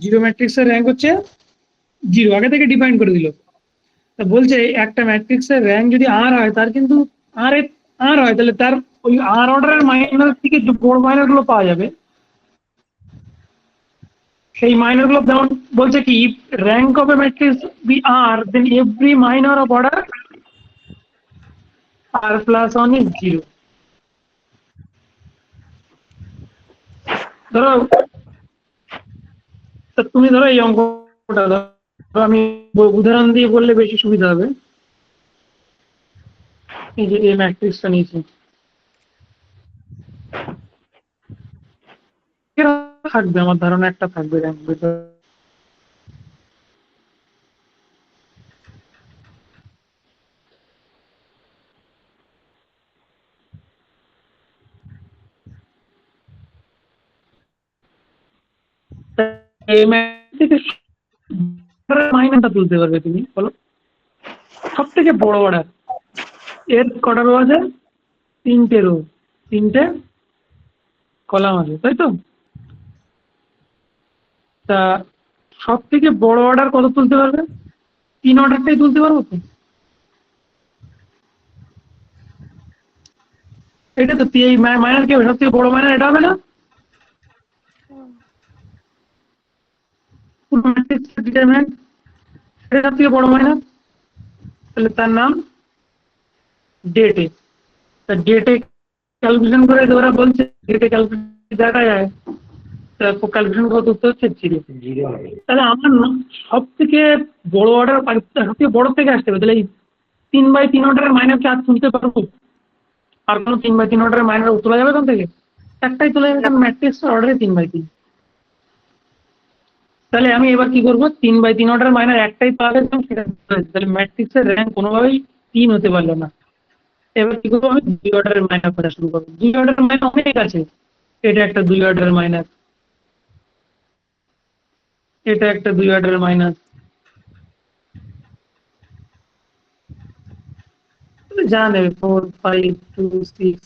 Zero ম্যাট্রিক্সের rank হচ্ছে zero, আগে থেকে ডিফাইন করে দিল। তা বলছে একটা ম্যাট্রিক্সের র্যাঙ্ক যদি আর হয়, তার কিন্তু আর হয়, তাহলে তার ওই আর অর্ডারের মাইনার থেকে যে বড় মাইনার গুলো পাওয়া যাবে, সেই মাইনার গুলো যেমন বলছে কি, rank of a matrix B r, then every minor of order r plus one is zero. ধরো, তা তুমি ধরো এই অঙ্কটা ধরো, আমি উদাহরণ দিয়ে বললে বেশি সুবিধা হবে। এই যে এই ম্যাট্রিক্সটা নিয়েছি, থাকবে আমার ধারণা একটা থাকবে র্যাঙ্ক। এই ম্যাট্রিক্স মাইনাটা তুলতে পারবে তুমি, বলো সব থেকে বড় অর্ডার এর কটা রো আছে? তিনটে রো, তিনটে কলাম আছে, তাই তো? তা সব থেকে বড় অর্ডার কত তুলতে পারবে? তিন অর্ডারটাই তুলতে পারবো তো? এটা তো এই মাইনার কি হবে? সব থেকে বড় মাইনার এটা হবে না? পুরো ম্যাট্রিক্সের ডিটারমিন্যান্ট এটা সব থেকে বড় মাইনার, তাহলে তার নাম ডেটে। তা ডেটে ক্যালকুলেশন করে ওরা বলছে, ডেটে ক্যালকুলেশন দেখা যায়, ক্যালকুলেশন কত উত্তর হচ্ছে জিরো। তাহলে আমার সব থেকে বড় অর্ডার, সব থেকে বড় থেকে আসতে হবে, তাহলে এই 3/3 অর্ডারের মাইনারকে আর তুলতে পারবো? আর কোনো 3/3 অর্ডারের মাইনার তোলা যাবে ওখান থেকে? একটাই তোলা যাবে, কারণ ম্যাট্রিক্স অর্ডারে 3/3। তাহলে আমি এবার কি করবো? 3/3 অর্ডার মাইনার একটাই পাওয়া গেছে, সেটা তাহলে ম্যাট্রিক্সের র্যাঙ্ক কোনোভাবেই 3 হতে পারলো না। এবার কি করবো? আমি 2 অর্ডারের মাইনার করা শুরু করবো। 2 অর্ডারের মাইনার অনেক আছে, এটা একটা 2 অর্ডারের মাইনার, এটা একটা 2 অর্ডারের মাইনার, জানা নেবে 4 5 2 6,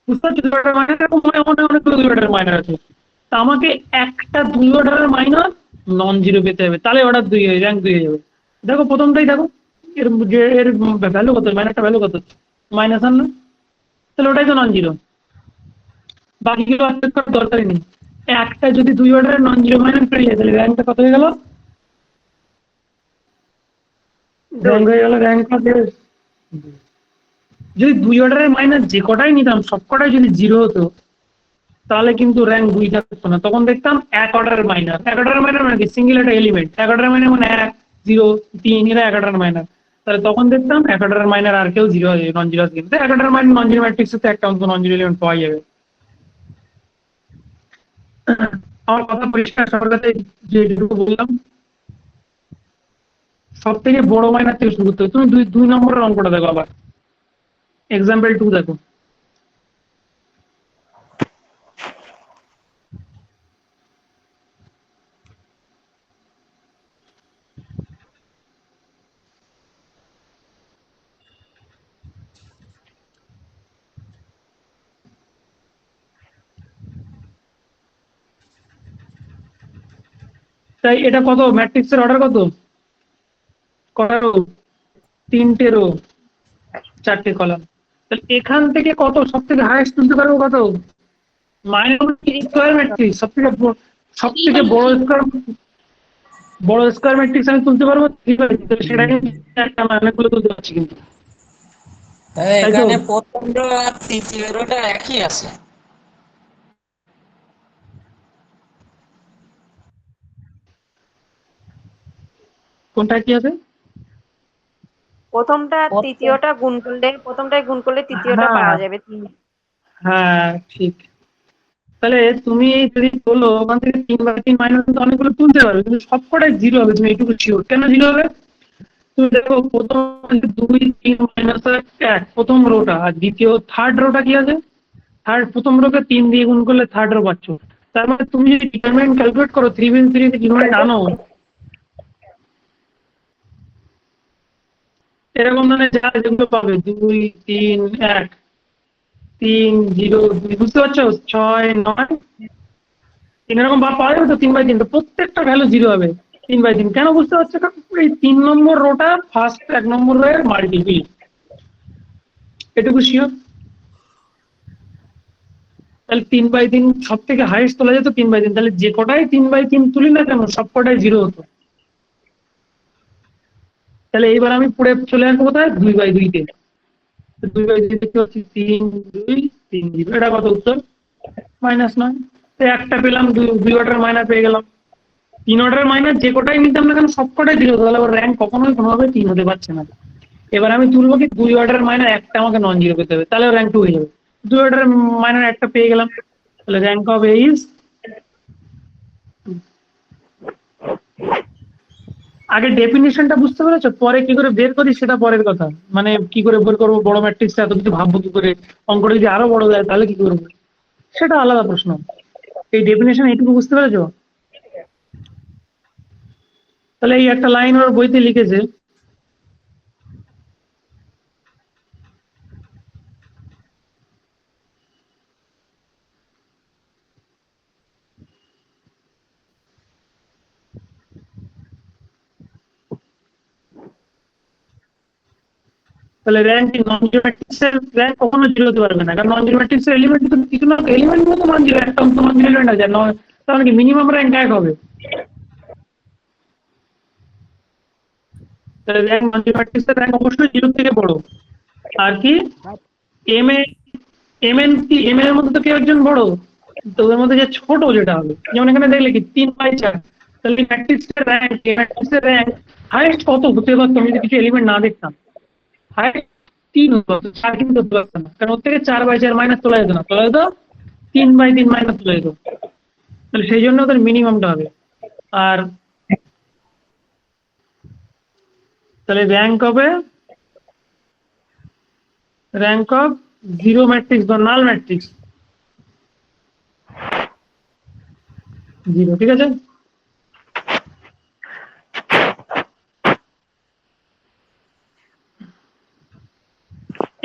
বুঝতে পারছো? 2 অর্ডারের মাইনার এরকম অনেকগুলো 2 অর্ডারের মাইনার আছে। তা আমাকে একটা 2 অর্ডারের মাইনার নন জিরো পেতে হবে, তাহলে অর্ডার 2 হয়ে র্যাঙ্ক 2 হয়ে যাবে। দেখো প্রথমটাই দেখো, এর ভ্যালু কত? মাইনারটা ভ্যালু কত? মাইনাস আর না, তাহলে ওটাই তো নন জিরো। বাকিগুলো আর চেক করার দরকারই নেই। একটা যদি 2 অর্ডারের নন জিরো মাইনার পেয়ে যায়, তাহলে র্যাঙ্কটা কত হয়ে গেল? র্যাঙ্ক হয়ে গেল, র্যাঙ্ক হবে। যদি 2 অর্ডারের মাইনার যে কটাই নিতাম সব কটাই যদি জিরো হতো, তাহলে কিন্তু র্যাঙ্ক 2 থাকতো না, তখন দেখতাম 1 অর্ডারের মাইনার। 1 অর্ডারের মাইনার মানে কি? সিঙ্গেল একটা এলিমেন্ট। 1 অর্ডারের মাইনার মানে 1 0 3, এরা 1 অর্ডারের মাইনার। তাহলে তখন দেখতাম 1 অর্ডারের মাইনার আর কেউ জিরো নন জিরো আছে, কিন্তু 1 অর্ডারের মাইনার নন জিরো ম্যাট্রিক্সে তো একটা অন্তত নন জিরো এলিমেন্ট পাওয়া যাবে। আমার কথা পরিষ্কার সবার কাছে? যেটুকু বললাম, সব থেকে বড় মাইনার থেকে শুরু করতে হবে। তুমি 2 নম্বরের অঙ্কটা দেখো, আবার এক্সাম্পল 2 দেখো। তাই এটা কত? ম্যাট্রিক্সের অর্ডার কত? কটা রো? 3টে রো, 4টে কলাম। তাহলে এখান থেকে কত সব থেকে হাইয়েস্ট তুলতে পারবো? কত? মাইনাস স্কোয়ার ম্যাট্রিক্স সব থেকে বড় স্কোয়ার ম্যাট্রিক্স আমি তুলতে পারবো, সেটা একটা অনেকগুলো তুলতে পারছি কিন্তু, তাই তো? এখানে প্রথম রো আর তৃতীয় রোটা একই আছে। কোনটা কি আছে? প্রথমটা আর প্রথম তৃতীয়টা গুণ করলে, প্রথমটায় গুণ করলে তৃতীয়টা হ্যাঁ পাওয়া যাবে 3। হ্যাঁ, ঠিক। তাহলে তুমি যদি তোলো ওখান থেকে 3/3 মাইনাস, কিন্তু অনেকগুলো তুলতে পারবে, কিন্তু সবকটাই জিরো হবে, তুমি এইটুকু শিওর। কেন জিরো হবে? তুমি দেখো প্রথম 2 3 মাইনাস 1 প্রথম রোটা, আর দ্বিতীয় থার্ড রোটা কি আছে? প্রথম রোকে 3 দিয়ে গুণ করলে থার্ড রো পাচ্ছ। তার মানে তুমি যদি ডিটারমিনেন্ট ক্যালকুলেট করো, 3/3 ডিটারমিনেন্ট আনো, এরকম মানে যা যেগুলো পাবে 2 3 1 3 0 2, বুঝতে পারছো? 6 9 এরকম ভাব পাওয়া যাবে তো 3/3, তো প্রত্যেকটা ভ্যালু 0 হবে 3/3। কেন বুঝতে পারছো? এই 3 নম্বর রোটা ফার্স্ট 1 নম্বর রো এর মাল্টিপল, এটুকু শিওর। তাহলে 3/3 সব থেকে হাইয়েস্ট তোলা যেত 3/3, তাহলে যে কটাই 3/3 তুলি না কেন সব কটাই 0 হতো। তাহলে এইবার আমি পড়ে চলে আসবো কোথায়? 2/2 তে। 2/2 দেখতে পাচ্ছি 3 2 3 0, এটা কত উত্তর? -9। তো একটা পেলাম, দুই অর্ডার মাইনাস পেয়ে গেলাম। 3 অর্ডার মাইনাস যে কটাই নিতাম না কেন সব কটাই 0 হতো, তাহলে ওর র্যাঙ্ক কখনোই কোনোভাবে 3 হতে পারছে না। এবার আমি তুলবো কি 2 অর্ডার মাইনাস একটা আমাকে নন জিরো পেতে হবে, তাহলে র্যাঙ্ক 2 হয়ে যাবে। 2 অর্ডার মাইনাস একটা পেয়ে গেলাম, তাহলে র্যাঙ্ক অফ এ ইজ। আগে ডেফিনিশনটা বুঝতে পেরেছো, পরে কি করে বের করি সেটা পরের কথা। মানে কি করে বের করবো বড় ম্যাট্রিক্স, এত কিছু ভাববো কি করে, অঙ্কটা যদি আরো বড় যায় তাহলে কি করবো, সেটা আলাদা প্রশ্ন। এই ডেফিনেশন এইটুকু বুঝতে পেরেছো? তাহলে এই একটা লাইন ওর বইতে লিখেছে, তাহলে র্যাঙ্ক নন জিরো ম্যাট্রিক্সের র্যাঙ্ক কখনো 0 হতে পারবে না, কারণ নন জিরো ম্যাট্রিক্সের এলিমেন্ট তো কিছু না, এলিমেন্ট গুলো তো নন জিরো, একটা অঙ্ক নন জিরো এলিমেন্ট আছে, তার মানে কি মিনিমাম র্যাঙ্ক 1 হবে। তাহলে র্যাঙ্ক নন জিরো ম্যাট্রিক্সের র্যাঙ্ক অবশ্যই 0 থেকে বড়। আর কি এম এ এম এন কি এম এর মধ্যে তো কেউ একজন বড়, তো ওদের মধ্যে যে ছোট যেটা হবে, যেমন এখানে দেখলে কি 3/4, তাহলে ম্যাট্রিক্সের র্যাঙ্ক হাইয়েস্ট কত হতে পারতো আমি যদি কিছু এলিমেন্ট না দেখতাম? হাইয়েস্ট 3 হতো, 4 কিন্তু হতে পারতো না, কারণ ওর থেকে 4/4 মাইনাস তোলা যেত না, তোলা যেত 3/3 মাইনাস তোলা যেত। তাহলে সেই জন্য ওদের মিনিমামটা হবে। আর তাহলে র্যাঙ্ক অফ জিরো ম্যাট্রিক্স বা নাল ম্যাট্রিক্স 0, ঠিক আছে।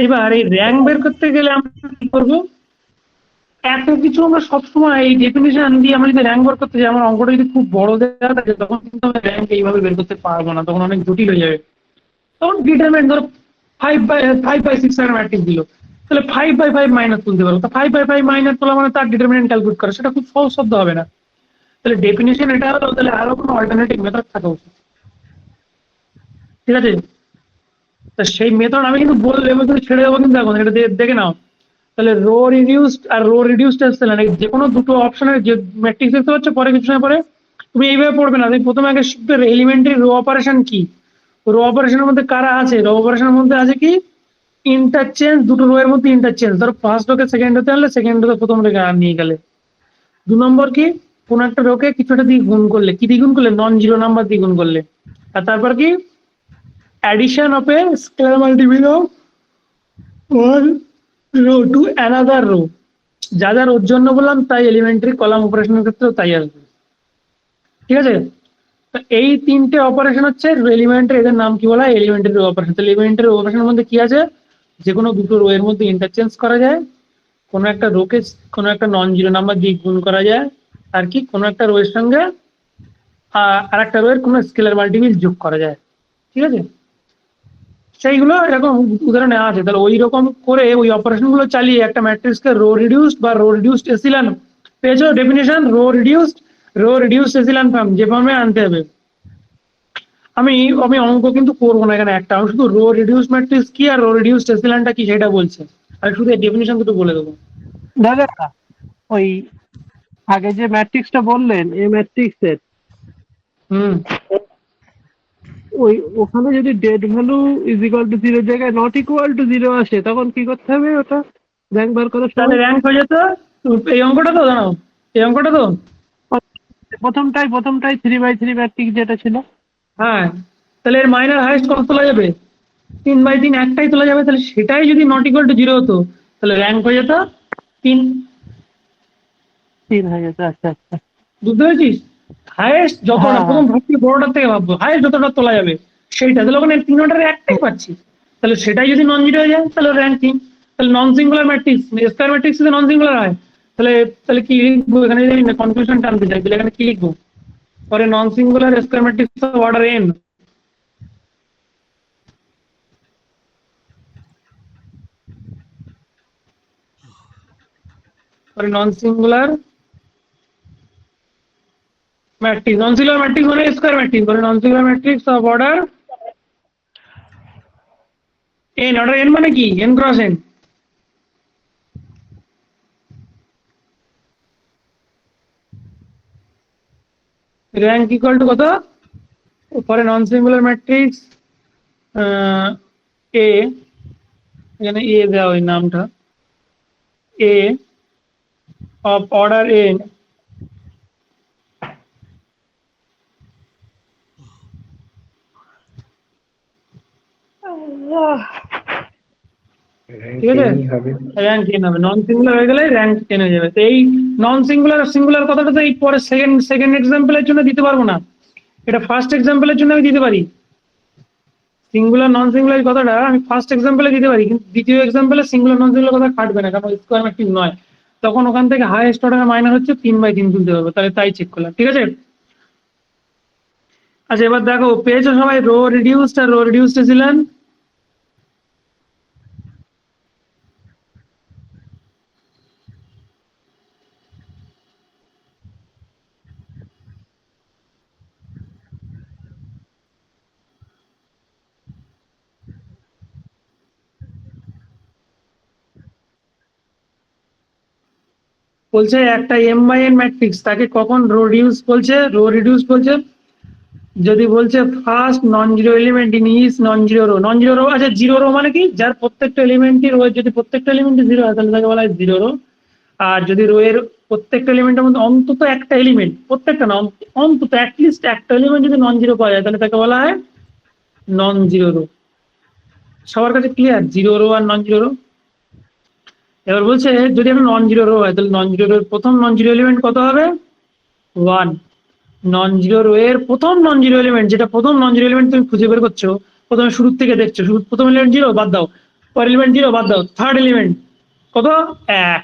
এবার এই র্যাঙ্ক বের করতে গেলে আমরা কি করবো? এত কিছু আমরা সবসময় এই ডেফিনেশন দিয়ে আমরা যদি র্যাঙ্ক বের করতে যাই, আমার অঙ্কটা যদি খুব বড় দেওয়া থাকে তখন কিন্তু আমরা র্যাঙ্ক এইভাবে বের করতে পারবো না, তখন অনেক জটিল হয়ে যাবে। তখন ডিটারমিনেন্ট ধরো 5/6 একটা ম্যাট্রিক্স দিল, তাহলে 5/5 মাইনাস তুলতে পারবো, তো 5/5 মাইনাস তোলা মানে তার ডিটারমিনেন্ট ক্যালকুলেট করা, সেটা খুব সহজ শব্দ হবে না। তাহলে ডেফিনেশন এটা হলো, তাহলে আরো কোনো অল্টারনেটিভ মেথড থাকা উচিত, ঠিক আছে। তা সেই মেথড আমি কিন্তু বললে আমি কিন্তু ছেড়ে দেবো, কিন্তু এখন এটা দেখে নাও। তাহলে রো রিডিউসড আর রো রিডিউসড এসেছিলেন, যে কোনো দুটো অপশনের যে ম্যাট্রিক্স দেখতে পাচ্ছ পরে কিছু সময় পরে তুমি এইভাবে পড়বে না, তুমি প্রথমে আগে শিখবে এলিমেন্টারি রো অপারেশন কি, রো অপারেশনের মধ্যে কারা আছে, রো অপারেশনের মধ্যে আছে কি ইন্টারচেঞ্জ, দুটো রো এর মধ্যে ইন্টারচেঞ্জ, ধরো ফার্স্ট রোকে সেকেন্ড রোতে আনলে সেকেন্ড রোকে প্রথম রোকে নিয়ে গেলে। 2 নম্বর কি কোন একটা রোকে কিছু একটা দিয়ে গুণ করলে, কি দিয়ে গুণ করলে, নন জিরো নাম্বার দিয়ে গুণ করলে। আর তারপর কি addition of a scalar multiple of one row to another row, যা যা রোর জন্য বললাম তাই এলিমেন্টারি কলাম অপারেশনের ক্ষেত্রেও তাই আসবে, ঠিক আছে। তো এই তিনটে অপারেশন হচ্ছে এলিমেন্টারি, এদের নাম কি বলা হয়? Elementary row operation. তাহলে এলিমেন্টারি অপারেশনের মধ্যে কি আছে? যে কোনো দুটো রো এর মধ্যে ইন্টারচেঞ্জ করা যায়, কোনো একটা রোকে কোনো একটা নন জিরো নাম্বার দিয়ে গুণ করা যায়, আর কি কোনো একটা রো এর সঙ্গে আর একটা রো এর কোনো স্কেলার মাল্টিপল যোগ করা যায়, ঠিক আছে। সেইগুলো এরকম উদাহরণ নেওয়া আছে, তাহলে ওই রকম করে ওই অপারেশন গুলো চালিয়ে একটা ম্যাট্রিক্সকে রো রিডিউসড বা রো রিডিউসড এসিলান পেয়েছো ডেফিনিশন, রো রিডিউসড এসিলান ফর্ম যে ফর্মে আনতে হবে। আমি আমি অঙ্ক কিন্তু করবো না এখানে একটা, আমি শুধু রো রিডিউস ম্যাট্রিক্স কি আর রো রিডিউসড এসিলানটা কি সেটা বলছে, আর শুধু ডেফিনিশন দুটো বলে দেবো। দাদা ওই আগে যে ম্যাট্রিক্সটা বললেন এই ম্যাট্রিক্সের হুম ওই ওখানে যদি det value is equal to 0 জায়গায় নট ইকুয়াল টু 0 আসে তখন কি করতে হবে? ওটা র্যাঙ্ক বার করার তাহলে সময় র্যাঙ্ক হয়ে যেত এই অঙ্কটা তো জানো, এই অঙ্কটা তো প্রথমটাই 3/3 ম্যাট্রিক্স যেটা ছিল। হ্যাঁ, তাহলে এর মাইনার হাইস্ট কত তোলা যাবে? 3/3 একটাই তোলা যাবে, তাহলে সেটাই যদি নট ইকুয়াল টু 0 হতো তাহলে র্যাঙ্ক হয়ে যেত 3। 3 হয়ে যেত, আচ্ছা আচ্ছা। বুঝতে পেরেছিস? হাইয়েস্ট যতটা হ্যাঁ প্রথম ভাবছি বড়টার থেকে ভাববো, হাইয়েস্ট যতটা তোলা যাবে সেইটা, তাহলে ওখানে 3 অর্ডারে একটাই পাচ্ছি, তাহলে সেটাই যদি নন জিরো হয়ে যায় তাহলে র্যাঙ্ক 3। তাহলে নন সিঙ্গুলার ম্যাট্রিক্স স্কয়ার ম্যাট্রিক্স যদি নন সিঙ্গুলার হয় তাহলে তাহলে কি লিখবো এখানে, যদি আমি কনক্লুশন টানতে চাই তাহলে এখানে কি লিখবো? For a non singular square matrix of order n, for a non singular matrix, non singular matrix মানে square matrix, for a non singular matrix of order n, order n মানে কি, n cross n, rank equal to কত? For a non singular matrix A, এখানে A দেওয়া ওই নামটা, এ of order n, ঠিক আছে, র্যাঙ্ক টেন হবে, নন সিঙ্গুলার হয়ে গেলে র্যাঙ্ক টেন হয়ে যাবে। তো এই নন সিঙ্গুলার সিঙ্গুলার কথাটা তো এই পরে সেকেন্ড এক্সাম্পলের জন্য দিতে পারবো না, এটা ফার্স্ট এক্সাম্পলের জন্য আমি দিতে পারি। সিঙ্গুলার নন সিঙ্গুলার কথাটা আমি ফার্স্ট এক্সাম্পলে দিতে পারি, কিন্তু দ্বিতীয় এক্সাম্পলে সিঙ্গুলার নন সিঙ্গুলার কথা খাটবে না, কারণ স্কোয়ার ম্যাট্রিক্স নয়, তখন ওখান থেকে হাইয়েস্ট অর্ডার মাইনাস হচ্ছে 3/3 তুলতে হবে, তাহলে তাই চেক করলাম, ঠিক আছে। আচ্ছা এবার দেখো পেয়েছো সবাই রো রিডিউসড আর রো রিডিউসড ছিলেন? বলছে একটা m/n ম্যাট্রিক্স তাকে কখন রো রিডিউস বলছে, রো রিডিউস বলছে যদি বলছে first non zero element in is non zero row, non zero row, আচ্ছা জিরো রো মানে কি, যার প্রত্যেকটা এলিমেন্টের রো, যদি প্রত্যেকটা এলিমেন্টে জিরো হয় তাহলে তাকে বলা হয় জিরো রো। আর যদি রো এর প্রত্যেকটা এলিমেন্টের মধ্যে অন্তত একটা এলিমেন্ট, প্রত্যেকটা না অন্তত অ্যাটলিস্ট একটা এলিমেন্ট যদি নন জিরো পাওয়া যায় তাহলে তাকে বলা হয় নন জিরো রো। সবার কাছে ক্লিয়ার জিরো রো আর নন জিরো রো? এবার বলছে যদি একটা নন জিরো রো হয় তাহলে নন জিরো রো প্রথম নন জিরো এলিমেন্ট কত হবে? 1। নন জিরো রো এর প্রথম নন জিরো এলিমেন্ট, যেটা প্রথম নন জিরো এলিমেন্ট তুমি খুঁজে বের করছো, প্রথমে শুরু থেকে দেখছো, শুরু প্রথম এলিমেন্ট জিরো বাদ দাও, পরের এলিমেন্ট জিরো বাদ দাও, থার্ড এলিমেন্ট কত? 1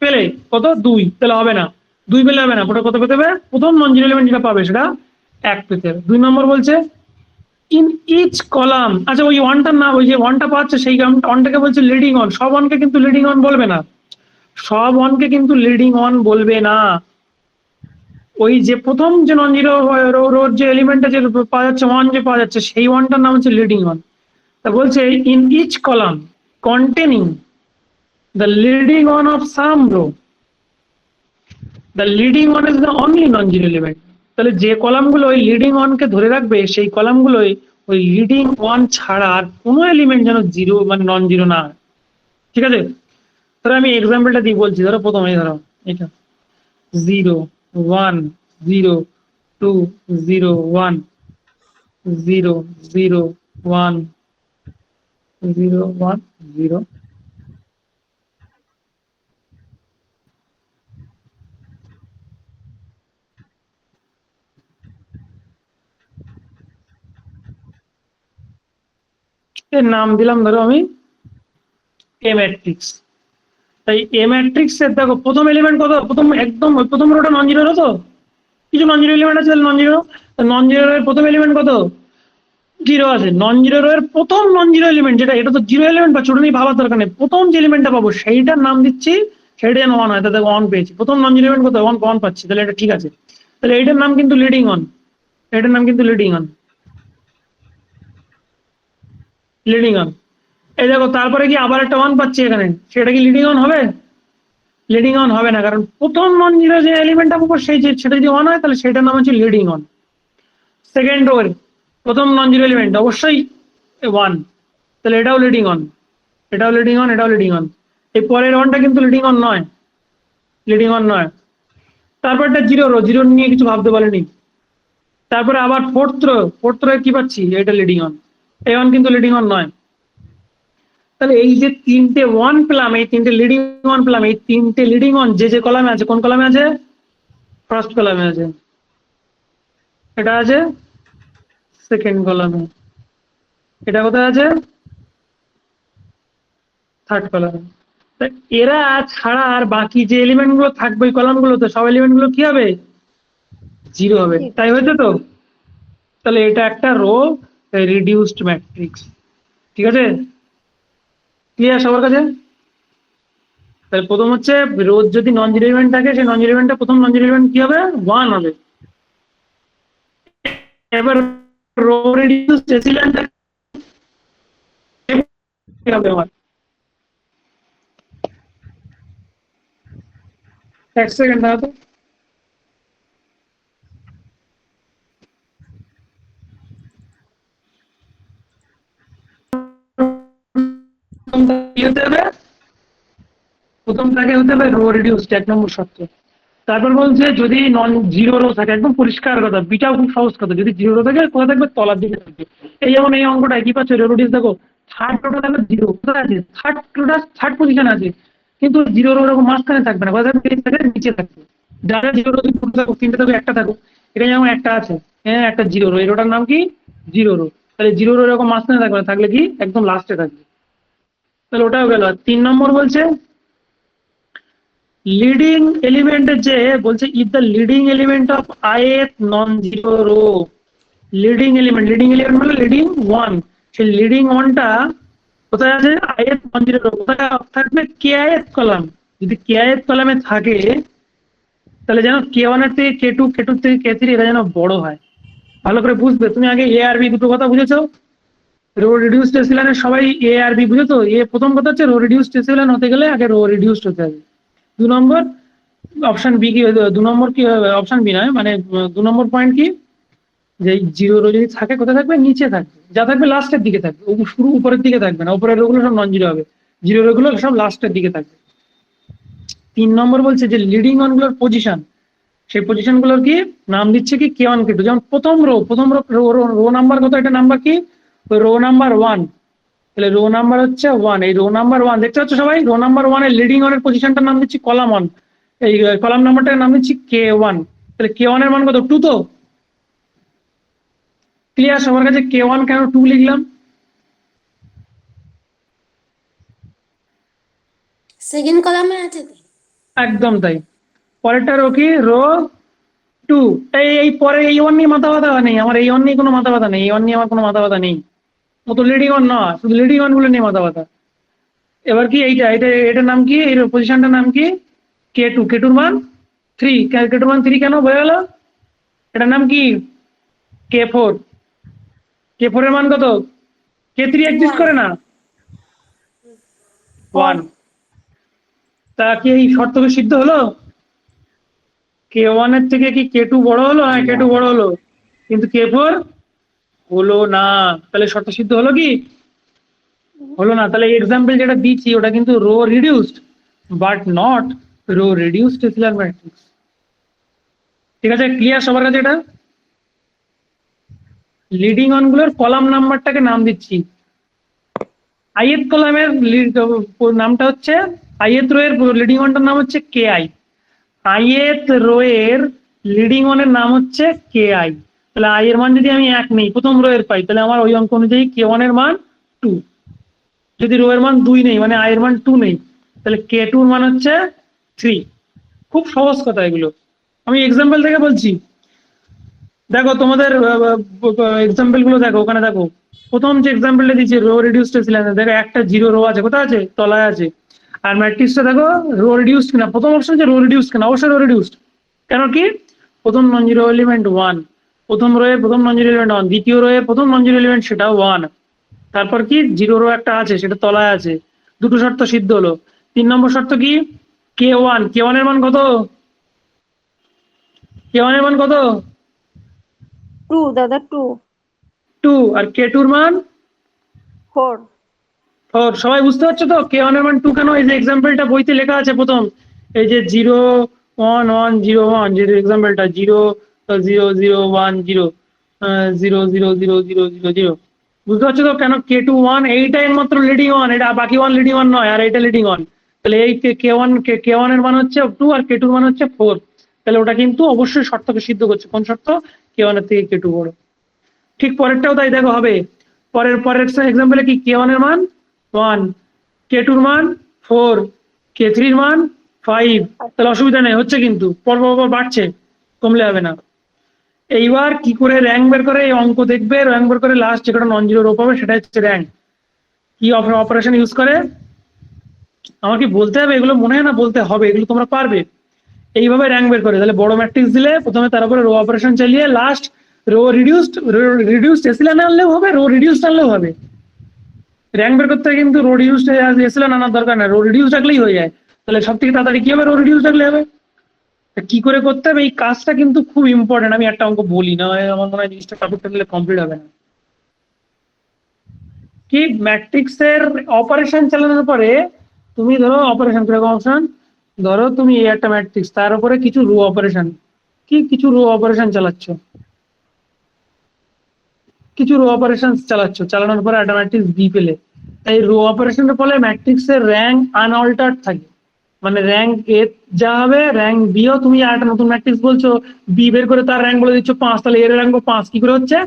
পেলে কত? 2, তাহলে হবে না, 2 পেলে হবে না, ওটা কত পেতে হবে? প্রথম নন জিরো এলিমেন্ট যেটা পাবে সেটা 1 পেতে হবে। 2 নম্বর বলছে ইন ইচ কলাম, আচ্ছা ওই ওয়ানটার না, ওই যে ওয়ানটা পাচ্ছে সেই ওয়ানটাকে বলছে লিডিং অন, সব ওয়ানকে কিন্তু লিডিং অন বলবে না, সব ওয়ানকে কিন্তু লিডিং অন বলবে না, ওই যে প্রথম যে নন জিরো রোর যে এলিমেন্টটা যে পাওয়া যাচ্ছে, ওয়ান যে পাওয়া যাচ্ছে, সেই ওয়ানটার নাম হচ্ছে লিডিং ওয়ান। তা বলছে in each column containing the leading one of some row, the leading one is the only non zero element. তাহলে যে কলামগুলো ওই লিডিং ওয়ানকে ধরে রাখবে সেই কলামগুলোই ওই লিডিং ওয়ান ছাড়া আর কোনো এলিমেন্ট যেন জিরো মানে নন জিরো না হয়, ঠিক আছে। ধরো আমি এক্সাম্পলটা দিয়ে বলছি, ধরো প্রথমে ধরো এটা 0 1 0 2 0 1 0 0 1 0 1 0, এর নাম দিলাম ধরো আমি এ ম্যাট্রিক্স। তাই এ ম্যাট্রিক্স এর দেখো প্রথম এলিমেন্ট কত, প্রথম একদম প্রথম রোটা নন জিরো তো, কিছু নন জিরো এলিমেন্ট আছে নন জিরো, নন জিরো এর প্রথম এলিমেন্ট কত? জিরো আছে। নন জিরো এর প্রথম নন জিরো এলিমেন্ট যেটা, এটা তো জিরো এলিমেন্ট বা ছোট নেই ভাবার দরকার নেই, প্রথম যে এলিমেন্টটা পাবো সেইটার নাম দিচ্ছি, সেটা যেন 1 হয়, তাহলে 1 পেয়েছি, প্রথম নন জিরো এলিমেন্ট কত? 1 পাচ্ছি, তাহলে এটা ঠিক আছে, তাহলে এইটার নাম কিন্তু লিডিং অন, এটার নাম কিন্তু লিডিং অন, লিডিং অন। এই দেখো তারপরে কি আবার একটা 1 পাচ্ছি এখানে, সেটা কি লিডিং অন হবে? লিডিং অন হবে না, কারণ প্রথম নন জিরো যে এলিমেন্টটা পাবো সেই সেটা যদি 1 হয় তাহলে সেটার নাম হচ্ছে লিডিং অন। সেকেন্ড রোর প্রথম নন জিরো এলিমেন্ট অবশ্যই 1, তাহলে এটাও লিডিং অন, এটাও লিডিং অন, এটাও লিডিং অন। এই পরের ওয়ানটা কিন্তু লিডিং অন নয়, লিডিং অন নয়। তারপরটা জিরো রো, জিরো নিয়ে কিছু ভাবতে পারেনি। তারপরে আবার ফোর্থ রো কি পাচ্ছি? এটা লিডিং অন, এই ওয়ান কিন্তু লিডিং অন নয়। তাহলে এই যে তিনটে ওয়ান পেলাম, এই তিনটে লিডিং ওয়ান পেলাম, এই তিনটে লিডিং অন যে যে কলামে আছে, কোন কলামে আছে? ফার্স্ট কলামে আছে, এটা আছে সেকেন্ড কলামে, এটা কোথায় আছে? থার্ড কলামে। তা এরা ছাড়া আর বাকি যে এলিমেন্ট গুলো থাকবে ওই কলাম গুলোতে সব এলিমেন্ট গুলো কি হবে, জিরো হবে, তাই হয়েছে তো? তাহলে এটা একটা রো রিডিউসড ম্যাট্রিক্স। ঠিক আছে, ক্লিয়ার সবার কাছে? তাহলে প্রথম হচ্ছে রোজ যদি নন জিরো এলিমেন্ট থাকে সেই নন জিরো এলিমেন্টটা প্রথম নন জিরো এলিমেন্ট কি হবে, 1 হবে। এবার রো রিডিউসড এলিমেন্ট হবে আমার, এক সেকেন্ড দাঁড়াতো। প্রথমটাকে হতে হবে রো রিডিউসড, 1 নম্বর শর্ত। তারপর বলছে যদি নন জিরো রো থাকে, একদম পরিষ্কার কথা, বিটাও খুব সহজ কথা, যদি জিরো রো থাকে কোথায় থাকবে, তলার দিকে থাকবে। এই যেমন এই অঙ্কটা কি পাচ্ছে, রো রিডিউস দেখো, থার্ড রোটা দেখো জিরো কোথায় আছে, থার্ড রোটা থার্ড পজিশন আছে, কিন্তু জিরো রো এরকম মাঝখানে থাকবে না, কোথায় থাকবে, নিচে থাকবে। যারা জিরো রো দুটো থাকো, তিনটে থাকো, একটা থাকো, এটা যেমন একটা আছে, হ্যাঁ একটা জিরো রো, এই রোটার নাম কি, জিরো রো। তাহলে জিরো রো এরকম মাঝখানে থাকবে না, থাকলে কি একদম লাস্টে থাকবে। তাহলে ওটাও গেল। 3 নম্বর বলছে লিডিং এলিমেন্টের যে বলছে if the leading element of ith non zero row, leading element মানে লিডিং ওয়ান, সেই লিডিং ওয়ানটা কোথায় আছে, ith নন জিরো রো, কোথায় থাকবে, kith কলাম। যদি kith কলামে থাকে তাহলে যেন k1 এর থেকে k2, k2 থেকে k3 এটা যেন বড় হয়। ভালো করে বুঝবে, তুমি আগে a আর b দুটো কথা বুঝেছো, রো রিডিউসড এসিলানের সবাই এ আর বি বুঝেছো। এ প্রথম কথা হচ্ছে রো রিডিউসড এসিলান হতে গেলে আগে রো রিডিউসড হতে হবে। 2 নম্বর অপশন বি কি, 2 নম্বর কি, অপশন বি নয় মানে 2 নম্বর পয়েন্ট কি, যে জিরো রো যদি থাকে কোথায় থাকবে, নিচে থাকবে, যা থাকবে লাস্টের দিকে থাকবে, শুরু উপরের দিকে থাকবে না, উপরের রোগুলো সব নন জিরো হবে, জিরো রোগুলো সব লাস্টের দিকে থাকবে। 3 নম্বর বলছে যে লিডিং অন গুলোর পজিশন, সেই পজিশন গুলোর কি নাম দিচ্ছে কি, k1 k2। যেমন প্রথম রো রো নাম্বার কত, এটা নাম্বার কি, রো নাম্বার 1, তাহলে রো নাম্বার হচ্ছে 1, এই রো নাম্বার 1 দেখতে পাচ্ছ সবাই, রো নাম্বার 1 এর লিডিং অনের পজিশনটার নাম দিচ্ছি কলাম 1, এই কলাম নাম্বারটার নাম দিচ্ছি k1। তাহলে k1 এর মান কত, 2 তো? ক্লিয়ার সবার কাছে, k1 কেন 2 লিখলাম? সেকেন্ড কলামে আছে তো। একদম তাই। পরেরটা রো কি, রো 2। এই পরে এই ওয়ান নিয়ে মাথা ব্যথা নেই আমার, এই ওয়ান নিয়ে কোনো মাথা ব্যথা নেই, এই ওয়ান নিয়ে আমার কোনো মাথা ব্যথা নেই, ও তো লিডিং অন না, শুধু লিডিং অন গুলো নিয়ে মাথা ব্যথা। এবার কি এইটা, এটার নাম কি, এর পজিশনটার নাম কি, k2, k2 র মান 3, k2 র মান 3 কেন বোঝা গেল? এটার নাম কি, k4, k4 এর মান কত, k3 এক্সিস্ট করে না, 1। তা কি এই শর্ত কি সিদ্ধ হলো, k1 এর থেকে কি k2 বড় হলো? হ্যাঁ k2 বড় হলো, কিন্তু k4 হলো না। তাহলে শর্ত সিদ্ধ হলো কি, হলো না। তাহলে এক্সাম্পল যেটা দিচ্ছি ওটা কিন্তু row reduced but not row reduced echelon matrix. ঠিক আছে, ক্লিয়ার সবার কাছে? এটা লিডিং অন গুলোর কলাম নাম্বারটাকে নাম দিচ্ছি, ith কলামের নামটা হচ্ছে, ith রো এর লিডিং অনটার নাম হচ্ছে ki, ith রো এর লিডিং অনের নাম হচ্ছে ki। তাহলে i এর মান যদি আমি 1 নেই, প্রথম রো এর পাই, তাহলে আমার ওই অঙ্ক অনুযায়ী k1 এর মান 2। যদি রো এর মান 2 নেই মানে i এর মান 2 নেই, তাহলে k2 এর মান হচ্ছে 3। খুব সহজ কথা এগুলো, আমি এক্সাম্পল থেকে বলছি। দেখো তোমাদের এক্সাম্পল গুলো দেখো, ওখানে দেখো প্রথম যে এক্সাম্পলটা দিচ্ছে রো রিডিউসড এসিলান, দেখো একটা জিরো রো আছে, কোথায় আছে, তলায় আছে। আর ম্যাট্রিক্সটা দেখো রো রিডিউসড কিনা, প্রথম অপশন হচ্ছে রো রিডিউসড কিনা, অবশ্যই রো রিডিউসড। কেন কি, প্রথম নন জিরো এলিমেন্ট 1, প্রথম রো এর প্রথম নন জিরো এলিমেন্ট 1, দ্বিতীয় রো এর প্রথম নন জিরো এলিমেন্ট সেটাও 1, তারপর কি জিরো রো একটা আছে সেটা তলায় আছে, দুটো শর্ত সিদ্ধ হলো। 3 নম্বর শর্ত কি, k1 এর মান কত, k1 এর মান কত, 2 দাদা, 2 2, আর k2 এর মান 4। 4। সবাই বুঝতে পারছো তো k1 এর মান 2 কেন? এই যে এক্সাম্পলটা বইতে লেখা আছে প্রথম, এই যে 0 1 1 0 1, যে এক্সাম্পলটা 0 0 0 1 0 0 0 0 0 0 0, বুঝতে পারছো তো কেন k2 1, এইটাই মাত্র লিডিং অন, এটা বাকি 1 লিডিং অন নয়, আর এটা লিডিং অন। তাহলে এই k1 এর মান হচ্ছে 2 আর k2 এর মান হচ্ছে 4, তাহলে ওটা কিন্তু অবশ্যই শর্তকে সিদ্ধ করছে। কোন শর্ত, k1 এর থেকে k2 বড়। ঠিক পরেরটাও তাই দেখো হবে, পরের এক্সাম্পলে কি k1 এর মান 1, k2 এর মান 4, K3 এর মান 5, তাহলে অসুবিধা নেই, হচ্ছে কিন্তু পরপর বাড়ছে, কমলে হবে না। এইবার কি করে র্যাঙ্ক বের করে, এই অঙ্ক দেখবে, র্যাঙ্ক বের করে লাস্ট যেটা নন জিরো রো পাবে সেটা হচ্ছে র্যাঙ্ক। কি অপারেশন ইউজ করে আমার কি বলতে হবে, এগুলো মনে হয় না, বলতে হবে, এগুলো তোমরা পারবে। এইভাবে র্যাঙ্ক বের করে, তাহলে বড় ম্যাট্রিক্স দিলে প্রথমে তার উপরে রো অপারেশন চালিয়ে লাস্ট রো রিডিউসড এসিলেন আনলেও হবে, রো রিডিউসড আনলেও হবে। র্যাঙ্ক বের করতে কিন্তু রো রিডিউসড এসিলেন আনার দরকার না, রো রিডিউসড রাখলেই হয়ে যায়। তাহলে সব থেকে তাড়াতাড়ি কি হবে, রো রিডিউসড রাখলে হবে। কি করে করতে হবে এই কাজটা কিন্তু খুব ইম্পর্টেন্ট। আমি একটা অঙ্ক বলি না, আমার মনে হয় জিনিসটা টপিকটা দিলে কমপ্লিট হবে না। কি ম্যাট্রিক্সের অপারেশন চালানোর পরে তুমি ধরো অপারেশন কিরকম অপশন, ধরো তুমি এই একটা ম্যাট্রিক্স, তার উপরে কিছু রো অপারেশন, কিছু রো অপারেশন চালাচ্ছ, চালানোর পরে একটা ম্যাট্রিক্স বি পেলে। এই রো অপারেশনের ফলে ম্যাট্রিক্সের র্যাঙ্ক আনঅল্টার্ড থাকে, মানে র্যাঙ্ক এ যা হবে র্যাঙ্ক বিও, তুমি আর একটা নতুন ম্যাট্রিক্স বলছো বি বের করে তার র্যাঙ্ক বলে দিচ্ছ 5, তাহলে এর র্যাঙ্ক 5 কি করে হচ্ছে,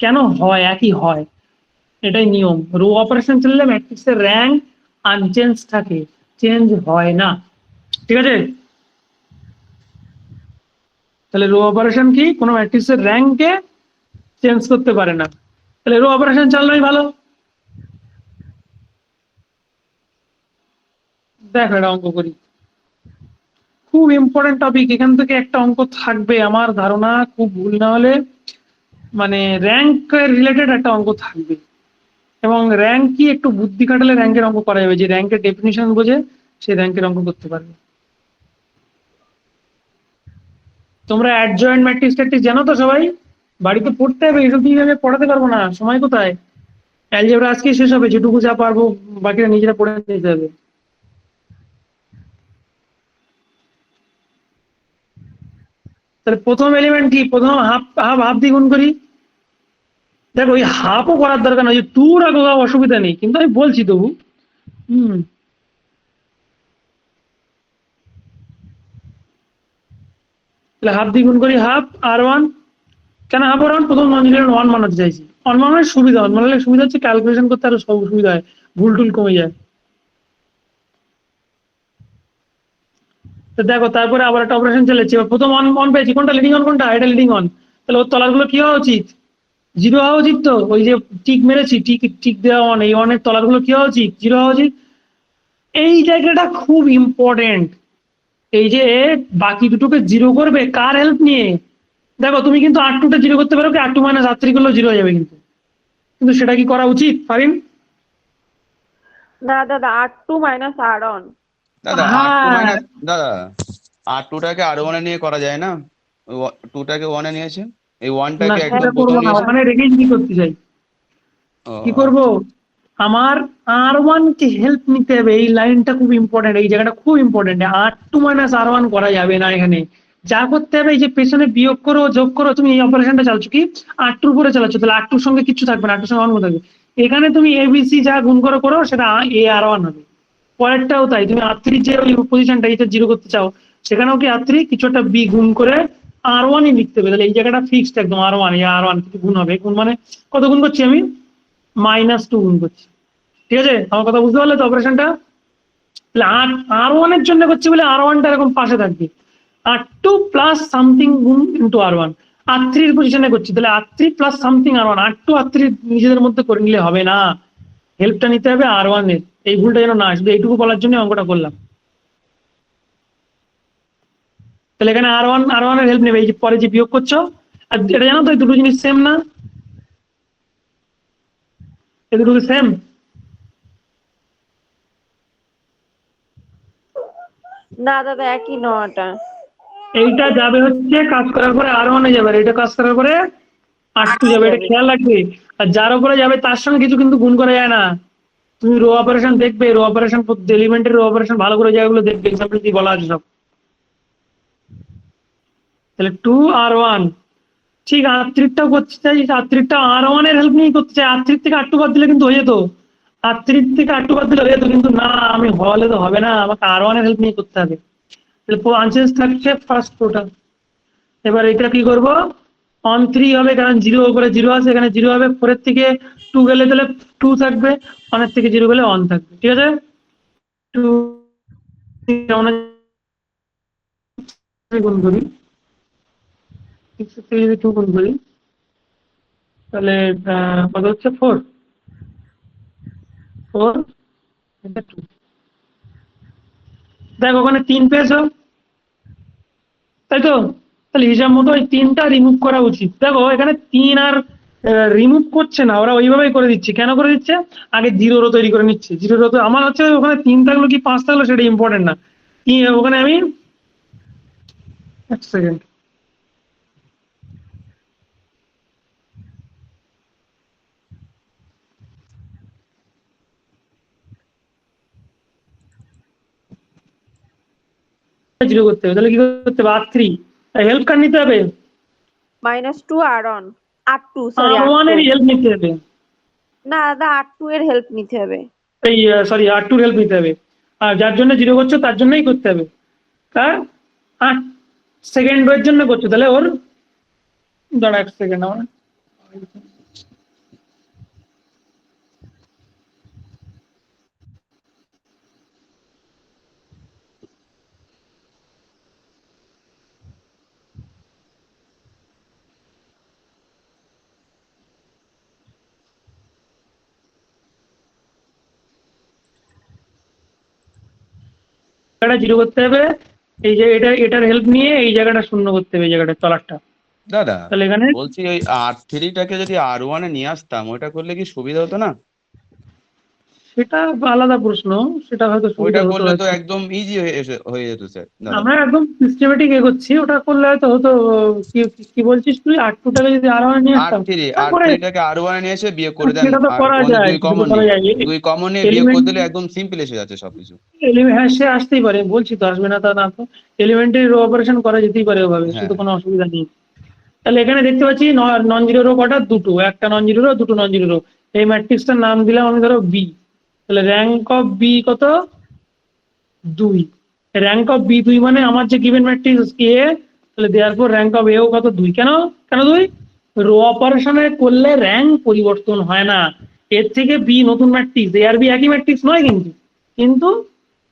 কেন হয়, একই হয়, এটাই নিয়ম। রো অপারেশন চললে ম্যাট্রিক্সের র্যাঙ্ক আনচেঞ্জ থাকে, চেঞ্জ হয় না, ঠিক আছে। তাহলে রো অপারেশন কি, কোনো ম্যাট্রিক্সের র্যাঙ্ককে চেঞ্জ করতে পারে না, তাহলে রো অপারেশন চালনাই ভালো। দেখো এটা অঙ্ক করি, খুব ইম্পর্টেন্ট টপিক, এখান থেকে একটা অঙ্ক থাকবে আমার ধারণা, খুব ভুল না হলে, মানে র্যাঙ্ক রিলেটেড একটা অঙ্ক থাকবে। এবং র্যাঙ্ক কি একটু বুদ্ধি খাটালে র্যাঙ্কের অঙ্ক করা যাবে, যে র্যাঙ্কের ডেফিনিশন বোঝে সে র্যাঙ্কের অঙ্ক করতে পারবে। তোমরা অ্যাডজয়েন্ট ম্যাট্রিক্স ট্যাট্রিক্স জানো তো সবাই, বাড়িতে পড়তে হবে, এসব কিভাবে পড়াতে পারবো না, সময় কোথায়, অ্যালজেব্রা আজকে শেষ হবে, যেটুকু যা পারবো বাকিরা নিজেরা পড়ে নিতে হবে। তাহলে প্রথম এলিমেন্ট কি, প্রথম হাফ হাফ হাফ দিয়ে গুণ করি। দেখো ওই হাফও করার দরকার নয়, টু রাখো, অসুবিধা নেই, কিন্তু আমি বলছি তবু। তাহলে হাফ দিয়ে গুণ করি, হাফ R1, কেন হাফ R1, প্রথম নন জিরো 1 বানাতে চাইছি, 1 বানালে সুবিধা, 1 বানালে সুবিধা হচ্ছে ক্যালকুলেশন করতে আরো সব সুবিধা হয়, ভুল টুল কমে যায়। তো দেখো তারপরে আবার একটা অপারেশন চলেছে, প্রথম অন পেয়েছি, কোনটা লিডিং অন, কোনটা এটা লিডিং অন, তাহলে ওর তলারগুলো কি হওয়া উচিত, জিরো হওয়া উচিত। তো ওই যে টিক মেরেছি, টিক দেওয়া অন, এই অনের তলারগুলো কি হওয়া উচিত, জিরো হওয়া উচিত। এই জায়গাটা খুব ইম্পর্টেন্ট, এই যে বাকি দুটোকে জিরো করবে কার হেল্প নিয়ে, দেখো তুমি কিন্তু R2টা জিরো করতে পারো, কি R2 মাইনাস R3 করলেও জিরো হয়ে যাবে, কিন্তু কিন্তু সেটা কি করা উচিত ফারিন? না দাদা, R2 মাইনাস R1। দাদা হ্যাঁ দাদা R2টাকে R1 এ নিয়ে করা যায় না, 2টাকে 1 এ নিয়েছে, এই না 1টাকে সেটা একদম করবো প্রথম না, নিয়েছে। ওখানে রেখেই কি করতে চাই, কি করব, আমার R1 কে হেল্প নিতে হবে, এই লাইনটা খুব ইম্পর্টেন্ট, এই জায়গাটা খুব ইম্পর্টেন্ট। R2 মাইনাস R1 করা যাবে না এখানে, যা করতে হবে এই যে পেছনে বিয়োগ করো যোগ করো, তুমি এই অপারেশনটা চালাচ্ছ কি R2 উপরে চালাচ্ছ, তাহলে R2 সঙ্গে কিছু থাকবে না, R2 সঙ্গে অন্য থাকবে। এখানে তুমি ABC যা গুণ করো করো, সেটা AR1 হবে। পরেরটাও তাই, তুমি R3 যে ওই পজিশনটা এটা জিরো করতে চাও, সেখানেও কি R3 কিছু একটা B গুণ করে R1 ই লিখতে হবে, তাহলে এই জায়গাটা ফিক্সড একদম R1, এই R1 কিছু গুণ হবে, গুণ মানে কত গুণ করছি আমি, -2 গুণ করছি, ঠিক আছে, আমার কথা বুঝতে পারলে তো অপারেশনটা। তাহলে R1 এর জন্য করছি বলে R1টা এরকম পাশে থাকবে, R2 প্লাস সামথিং গুণ ইন্টু R1, R3 এর পজিশনে করছি, তাহলে R3 plus something R1, R2 R3 নিজেদের মধ্যে করে নিলে হবে না, হেল্পটা নিতে হবে R1 এর, এই ভুলটা যেন না, শুধু এইটুকু বলার জন্য অঙ্কটা করলাম। তাহলে এখানে R1 এর হেল্প নেবে, এই যে পরে যে বিয়োগ করছো, আর এটা জানো তো এই দুটো জিনিস সেম না, এই দুটো সেম, না দাদা, একই নটা। এইটা যাবে হচ্ছে কাজ করার পরে R1 এ যাবে, আর এটা কাজ করার পরে R2 যাবে, এটা খেয়াল রাখবে। আর যার উপরে যাবে তার সঙ্গে কিছু কিন্তু গুণ করা যায় না, তুমি রো অপারেশন দেখবে, রো অপারেশন এলিমেন্টের রো অপারেশন ভালো করে জায়গাগুলো দেখবে, এক্সাম্পল কি বলা আছে সব। তাহলে 2R1, ঠিক R3টাও করতে চাই, R3টা R1 এর হেল্প নিয়ে করতে চাই, R3 থেকে R2 বাদ দিলে কিন্তু হয়ে যেত, R3 থেকে R2 বাদ দিলে হয়ে যেত, কিন্তু না, আমি হলে তো হবে না, আমাকে R1 এর হেল্প নিয়ে করতে হবে। তাহলে আনচেঞ্জ থাকছে ফার্স্ট প্রোটা। এবার এটা কি করব, অন 3 হবে, কারণ 0 উপরে 0 আছে, এখানে 0 হবে, 4 এর থেকে 2 গেলে তাহলে 2 থাকবে, 1 এর থেকে 0 গেলে 1 থাকবে, ঠিক আছে। 2 যেমন গুণ করি, 6 থেকে যদি 2 গুণ করি তাহলে কত হচ্ছে 4 এটা 2। দেখ ওখানে 3 পেয়েছো, তাই তো? তাহলে হিসাব মতো ওই 3টা রিমুভ করা উচিত। দেখো এখানে 3 আর রিমুভ করছে না, ওরা ওইভাবেই করে দিচ্ছে। কেন করে দিচ্ছে? আগে 0 রো তৈরি করে নিচ্ছে। 0 রো তো আমার হচ্ছে ওখানে 3 থাকলো কি 5 থাকলো সেটা ইম্পর্টেন্ট না। ওখানে আমি এক সেকেন্ড, জিরো করতে হবে। তাহলে কি করতে হবে? R3 হেল্প কার নিতে হবে? -2 add on R2 sorry R1 এর R2 হেল্প নিতে হবে। না দাদা R2 এর হেল্প নিতে হবে। এই সরি R2 এর হেল্প নিতে হবে। আর যার জন্য জিরো করছো তার জন্যই করতে হবে। কার 8 সেকেন্ড এর জন্য করছো, তাহলে ওর দাঁড়া 1 সেকেন্ড আমার জায়গাটা জিরো করতে হবে। এই যে এটার হেল্প নিয়ে এই জায়গাটা শূন্য করতে হবে, এই জায়গাটা তলারটা। দাদা তাহলে এখানে বলছি ওই R3টাকে যদি R1 এ নিয়ে আসতাম ওইটা করলে কি সুবিধা হতো না? সেটা আলাদা প্রশ্ন, সেটা হয়তো সুবিধা ওইটা হতো করলে তো হয়তো। একদম ইজি হয়ে যেত স্যার দাদা। আমরা একদম সিস্টেমেটিক এগোচ্ছি, ওটা করলে হয়তো হতো। কি কি বলছিস তুই? 8 টাকা যদি আরো নিয়ে আসতাম তারপরে R3টাকে R1 এ নিয়ে এসে বিয়োগ করে দেন, সেটা তো আর করা তোমাদের যায়, দুই সেটা তো কমন করা নিয়ে যায়। দুই কমন নিয়ে বিয়োগ করে এলিমেন্ট দিলে একদম সিম্পল এসে যাচ্ছে সবকিছু। হ্যাঁ সে আসতেই পারে, বলছি তো আসবে না তা না তো। এলিমেন্টারি রো অপারেশন করা যেতেই পারে ওভাবে, সে হ্যাঁ তো কোনো অসুবিধা নেই। তাহলে এখানে দেখতে পাচ্ছি নন জিরো রো কটা? দুটো, একটা নন জিরো রো, দুটো নন জিরো রো। এই ম্যাট্রিক্সটার নাম দিলাম আমি ধরো বি। তাহলে র্যাঙ্ক অফ বি কত? 2। র্যাঙ্ক অফ বি 2 মানে আমার যে গিভেন ম্যাট্রিক্স এ, তাহলে দেওয়ার পর র্যাঙ্ক অফ এও কত? 2। কেন কেন 2? রো অপারেশনে করলে র্যাঙ্ক পরিবর্তন হয় না। এর থেকে বি নতুন ম্যাট্রিক্স, এ আর বি একই ম্যাট্রিক্স নয় কিন্তু, কিন্তু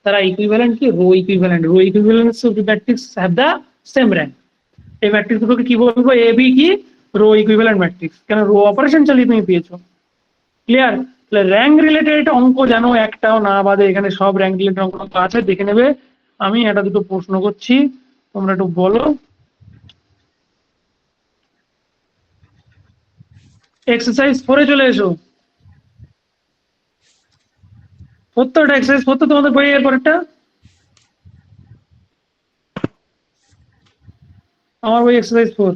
তারা ইকুইভ্যালেন্ট কি? Row equivalent. Row equivalence matrix have the same rank. এই ম্যাট্রিক্স দুটোকে কি বলবো? এ বি কি? Row equivalent matrix. কেন? রো অপারেশন চালিয়ে তুমি পেয়েছো। ক্লিয়ার? তাহলে র্যাঙ্ক রিলেটেড অঙ্ক জানো একটাও না বাদে এখানে সব র্যাঙ্ক রিলেটেড অঙ্ক আছে, দেখে নেবে। আমি একটা দুটো প্রশ্ন করছি, তোমরা একটু বলো। এক্সারসাইজ 4 চলে এসো। 4 তো এটা এক্সারসাইজ 4 তো তোমাদের বইয়ের পরেরটা, আমার বই এক্সারসাইজ 4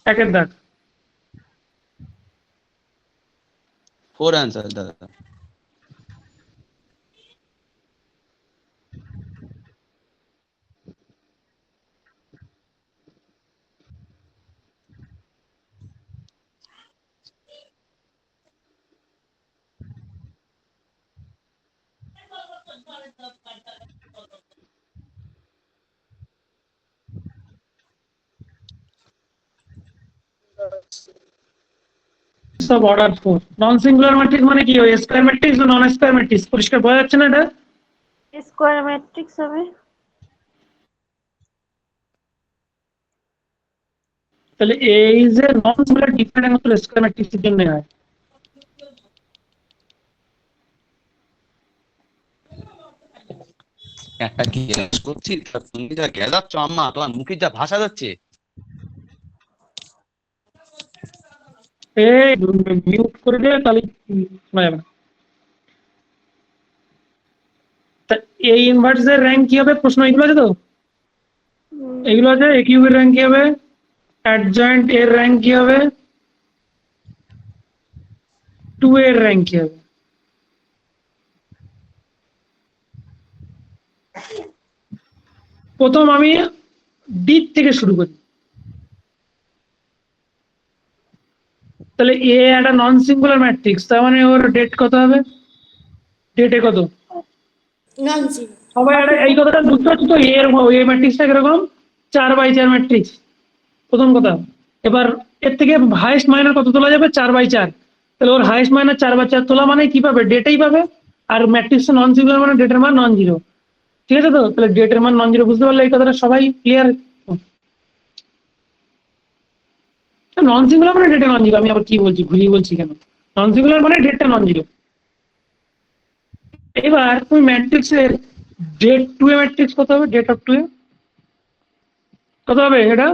একের দাগ। 4 অ্যান্সার দাদা। সব অর্ডার 4 নন সিঙ্গুলার ম্যাট্রিক্স মানে কি? ওই স্কয়ার ম্যাট্রিক্স না নন স্কয়ার ম্যাট্রিক্স? পরিষ্কার বোঝা যাচ্ছে না এটা? স্কয়ার ম্যাট্রিক্স হবে। তাহলে এই যে নন সিঙ্গুলার ডিফারেন্ট হলো স্কয়ার ম্যাট্রিক্সের জন্য হয়। একটা কি জিজ্ঞেস করছি, তা তুমি যা গেলাচ্ছ আম্মা, তোমার মুখে যা ভাষা যাচ্ছে। এই মিউট করে দিলে তাহলে শোনা যাবে না। তা এই ইনভার্সের র্যাঙ্ক কি হবে? প্রশ্ন এগুলো আছে তো, এগুলো আছে। এ কিউবের র্যাঙ্ক কি হবে? অ্যাডজয়েন্ট এর র্যাঙ্ক কি হবে? 2 এর র্যাঙ্ক কি হবে? প্রথম আমি ডি থেকে শুরু করি। তাহলে এ একটা নন সিঙ্গুলার ম্যাট্রিক্স, তার মানে ওর ডেট কত হবে? ডেটে কত? Non zero. সবাই এই কথাটা বুঝতে পারছো তো? এর এ ম্যাট্রিক্সটা কিরকম? 4/4 ম্যাট্রিক্স, প্রথম কথা। এবার এর থেকে হাইয়েস্ট মাইনার কত তোলা যাবে? 4/4। তাহলে ওর হাইয়েস্ট মাইনার 4/4 তোলা মানে কি পাবে? ডেটেই পাবে। আর ম্যাট্রিক্স নন সিঙ্গুলার মানে ডেটের মান নন জিরো। ঠিক আছে তো? তাহলে ডেটের মান নন জিরো, বুঝতে পারলে এই কথাটা সবাই ক্লিয়ার? নন সিঙ্গুলার মানে ডেটে নন জিরো, আমি আবার কি বলছি, ঘুরিয়ে বলছি কেন? নন সিঙ্গুলার মানে ডেটটা নন জিরো। এবার তুমি ম্যাট্রিক্সের ডেট টু এ ম্যাট্রিক্স কত হবে? ডেট অফ টু এ কত হবে এটা?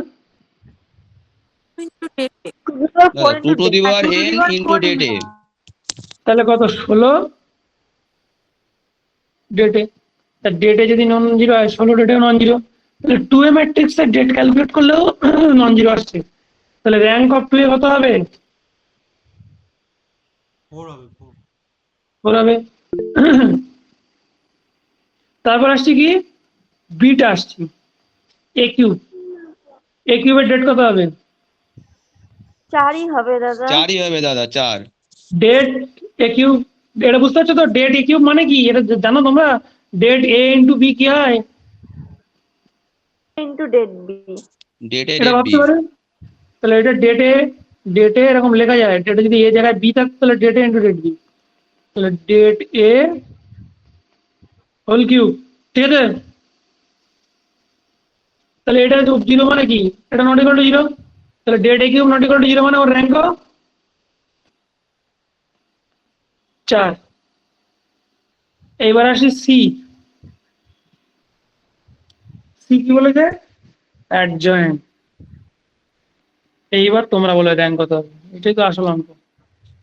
দাদা 2 to the power n into det A. তাহলে কত? 16 ডেটে। তা ডেটে যদি নন জিরো হয়, 16 ডেটে নন জিরো, তাহলে টু এ ম্যাট্রিক্সের ডেট ক্যালকুলেট করলেও নন জিরো আসছে। তাহলে র্যাঙ্ক অফ টু এ কত হবে? 4 হবে। তারপর আসছে কি? বিটা আসছে এ কিউব। এ কিউবের ডেট কত হবে? 4ই হবে দাদা। 4ই হবে দাদা, 4। ডেট এ কিউব, এটা বুঝতে পারছো তো? ডেট এ কিউব মানে কি এটা জানো তোমরা? ডেট এ ইন্টু বি কি হয়? Into det B. Det A এটা ডেট বি। ভাবতে পারে? তাহলে এটা ডেটে এরকম লেখা যায়, ডেটে যদি এ জায়গায় বি থাকতো তাহলে det A into det B, তাহলে ডেট এ হোল কিউব। ঠিক আছে? তাহলে এটা জিরো মানে কি? এটা নট ইকুয়াল টু জিরো। তাহলে det A cube not equal to zero মানে ওর র্যাঙ্ক 4। এইবার আসি সি। সি কি বলেছে? অ্যাডজয়েন্ট। এইবার তোমরা বলে র্যাঙ্ক কত হবে? এটাই তো আসল অঙ্ক।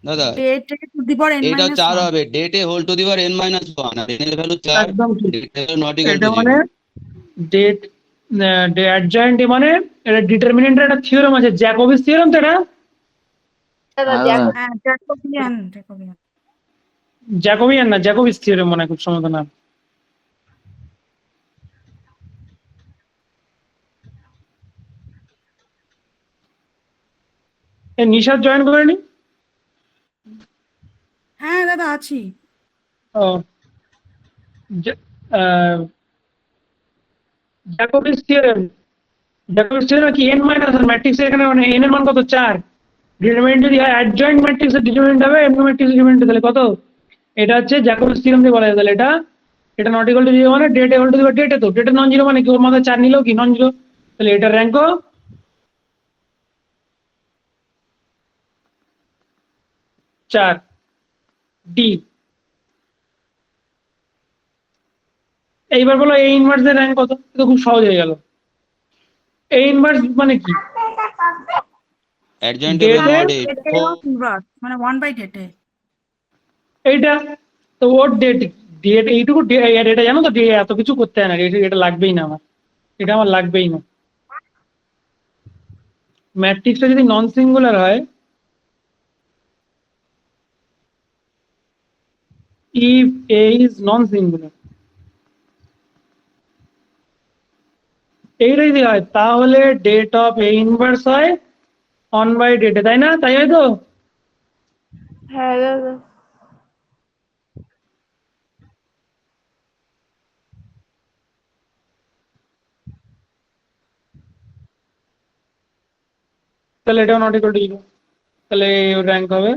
দাদা det to the power n এটা মাইনাস 4 1। হবে, det A whole to the power n minus 1, আর n এর ভ্যালু 4, একদম ঠিক। ডেট এ নট ইকুয়াল এটা টু মানে 0। ডেট অ্যাডজয়েন্ট মানে এটা ডিটারমিনেন্টের একটা থিওরেম আছে, জ্যাকোবিস থিওরেম। তো এটা দাদা দেখো হ্যাঁ, জ্যাকোবিয়ান। জ্যাকোবিয়ান না, জ্যাকোবিস থিওরেম মনে হয় খুব সম্ভবত না। নিশাদ জয়েন করেনি? হ্যাঁ দাদা আছি। ও, জ্যাকোবিস থিওরেম। জ্যাকোবিস থিওরেম কি n মাইনাস আর ম্যাট্রিক্স এখানে মানে n এর মান কত? 4। ডিটারমিনেন্ট যদি হয় অ্যাডজয়েন্ট ম্যাট্রিক্সের ডিটারমিনেন্ট হবে এমনি ম্যাট্রিক্সের ডিটারমিনেন্ট, তাহলে কত? এটা হচ্ছে জ্যাকোবিস থিওরেম দিয়ে বলা যায়। তাহলে এটা নট ইকুয়াল টু জিরো মানে ডেট ইকুয়াল টু ডেটে, তো ডেটে নন জিরো মানে কি ওর মাথায় 4 নিলেও কি নন জিরো। তাহলে এটার র্যাঙ্কও 4। ডি। এইবার বলো এ ইনভার্স এর র্যাঙ্ক কত? এটা খুব সহজ হয়ে গেল। এ ইনভার্স মানে কি? অ্যাডজয়েন্টেবল ডেটে মড এ ডেটে ইনভার্স মানে 1/ডেটে। এইটা তো ওর ডেট, এইটুকু এটা জানো তো, এত কিছু করতে হয় না, এটা লাগবেই না আমার, এটা আমার লাগবেই না। ম্যাট্রিক্সটা যদি নন সিঙ্গুলার হয়, if A is non singular, এইটা যদি হয় তাহলে ডেট অফ এ ইনভার্স হয় 1/ডেটে, তাই না? তাই হয় তো? হ্যাঁ দাদা। তাহলে এটাও নট ইকুয়াল টু জিরো, তাহলে র্যাঙ্ক হবে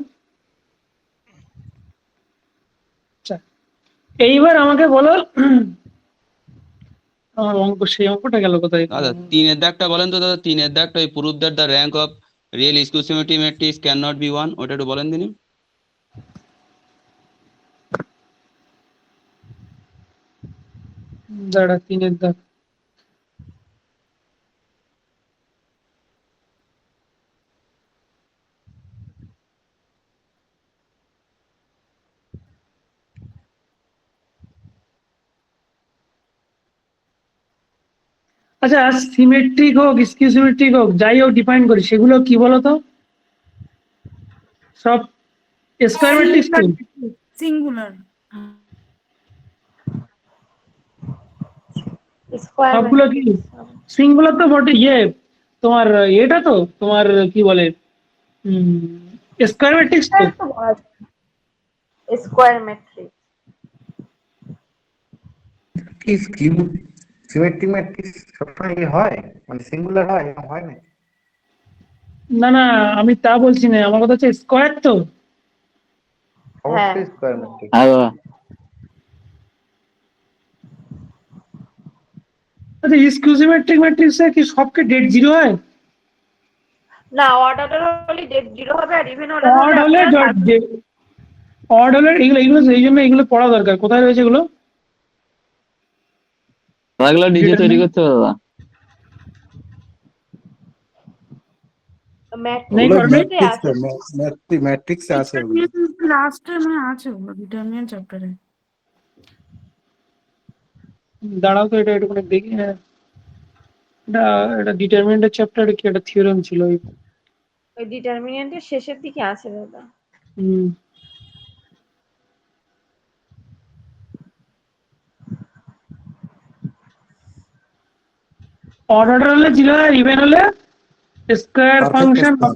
4। এইবার আমাকে বলো আমার অঙ্ক, সেই অঙ্কটা গেল কোথায়? দাদা 3 এর দাগটা বলেন তো দাদা, 3 এর দাগটা ওই proof that the rank of real skew symmetric matrix can not be 1, ওটা একটু বলেন দিনি। দাঁড়া, 3-এর দাগ। আচ্ছা, সিমেট্রিক হোক স্কিউ সিমেট্রিক হোক যাই হোক ডিফাইন করি, সেগুলো কি বলতো? সব স্কয়ার ম্যাট্রিক্স তো? সিঙ্গুলার। স্কয়ার সবগুলো কি সিঙ্গুলার? তো বটে, তোমার এটা তো তোমার কি বলে, স্কয়ার ম্যাট্রিক্স তো? Square matrix. কি সিমেট্রিক ম্যাট্রিক্স সবসময় হয়, মানে সিঙ্গুলার হয়, এরকম হয় না? না না, আমি তা বলছি না, আমার কথা হচ্ছে স্কয়ার তো। অবশ্যই স্কয়ার ম্যাট্রিক্স। আচ্ছা স্কিউসিমেট্রিক ম্যাট্রিক্সে কি সবকে ডেট জিরো হয়? না, অর্ডার হলে ডেট জিরো হবে, আর ইভেন অর্ডার অড হলে হলে আপনার অড হলে এগুলো এগুলো এই জন্য এগুলো পড়া দরকার। কোথায় রয়েছে এগুলো? এগুলো নিজে তৈরি করতে হবে দাদা। নেই ওগুলো করবে? ম্যাট্রিক্সে আছে। ম্যাট্রিক্সে আছে ওগুলো। লাস্টে মানে আছে ওগুলো ডিটারমিনেন্ট চ্যাপ্টারে। দাঁড়াও তো এটা একটু দেখি। হ্যাঁ এটা এটা ডিটারমিনেন্টের চ্যাপ্টারে কি একটা থিওরেম ছিল ওই। ওই ডিটারমিনেন্টের শেষের দিকে আছে দাদা। হুম। অড অর্ডার হলে জিরো হয়, ইভেন হলে স্কয়ার পারফেক্ট ফাংশন স্কয়ার,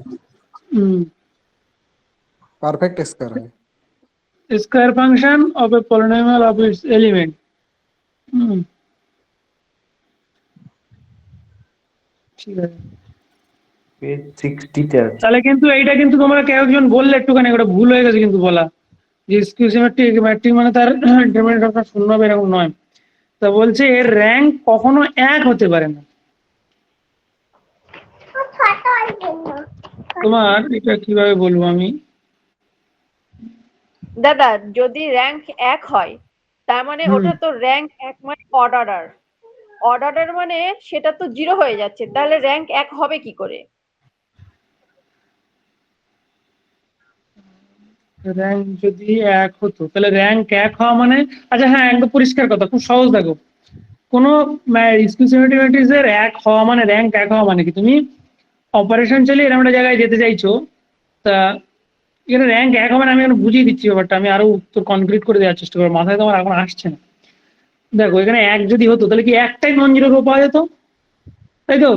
হুম পারফেক্ট স্কয়ার হয়। Square function of a polynomial of its element. হুম ঠিক আছে। পেজ 60-তে আছে। তাহলে কিন্তু এইটা কিন্তু তোমরা কেউ একজন বললে একটুখানি ওটা ভুল হয়ে গেছে কিন্তু বলা, যে স্কিউসিমেট্রিক ম্যাট্রিক মানে তার ডিটারমিনেন্ট অফ শূন্য হবে এরকম নয়। তা বলছে এর র্যাঙ্ক কখনো এক হতে পারে না। তোমার এটা কিভাবে বলবো আমি? দাদা যদি র্যাঙ্ক 1 হয় তার মানে হুম ওটা তো র্যাঙ্ক 1 মানে অর্ডার। অর্ডার মানে সেটা তো জিরো হয়ে যাচ্ছে, তাহলে র্যাঙ্ক 1 হবে কি করে? র্যাঙ্ক যদি এক হতো তাহলে র্যাঙ্ক এক হওয়া মানে, আচ্ছা হ্যাঁ একদম পরিষ্কার কথা, খুব সহজ দেখো। কোনো স্কিউসিমেট্রিক ম্যাট্রিক্সের এক হওয়া মানে, র্যাঙ্ক এক হওয়া মানে কি, তুমি অপারেশন চালিয়ে এরকম একটা জায়গায় যেতে চাইছো, তা এখানে র্যাঙ্ক এক হবে না, আমি এখন বুঝিয়ে দিচ্ছি ব্যাপারটা, আমি আরো উত্তর কনক্রিট করে দেওয়ার চেষ্টা করবো, মাথায় তোমার এখন আসছে না। দেখো এখানে এক যদি হতো তাহলে কি একটাই নন জিরো রো পাওয়া যেত, তাই তো?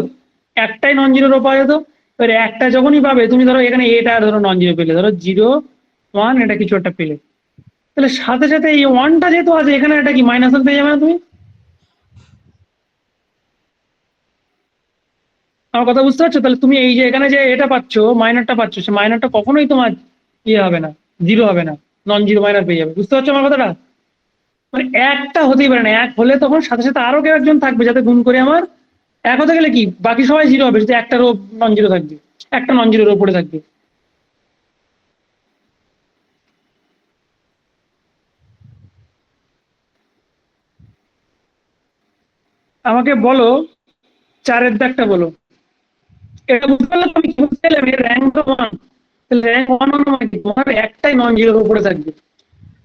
একটাই নন জিরো রো পাওয়া যেত। এবার একটা যখনই পাবে তুমি ধরো এখানে এটা ধরো নন জিরো পেলে, ধরো 0 1 এটা কিছু একটা পেলে, তাহলে সাথে সাথে এই ওয়ানটা যেহেতু আছে এখানে এটা কি মাইনাস ওয়ান পেয়ে যাবে না তুমি? আমার কথা বুঝতে পারছো? তাহলে তুমি এই যে এখানে যে এটা পাচ্ছ, মাইনারটা পাচ্ছ, সে মাইনারটা কখনোই তোমার ইয়ে হবে না, জিরো হবে না, নন জিরো মাইনার পেয়ে যাবে। বুঝতে পারছো আমার কথাটা? মানে একটা হতেই পারে না, এক হলে তখন সাথে সাথে আরো কেউ একজন থাকবে যাতে গুণ করে আমার এক হতে গেলে কি বাকি সবাই জিরো হবে, যদি একটা রো নন জিরো থাকবে, একটা নন জিরো রো পড়ে থাকবে। আমাকে বলো 4-এর দাগটা বলো। এটা বুঝতে পারলে তুমি কি বুঝতে পারলে এর র্যাঙ্ক তো 1, তাহলে র্যাঙ্ক 1 মানে কি তোমার একটাই নন জিরোর উপরে থাকবে।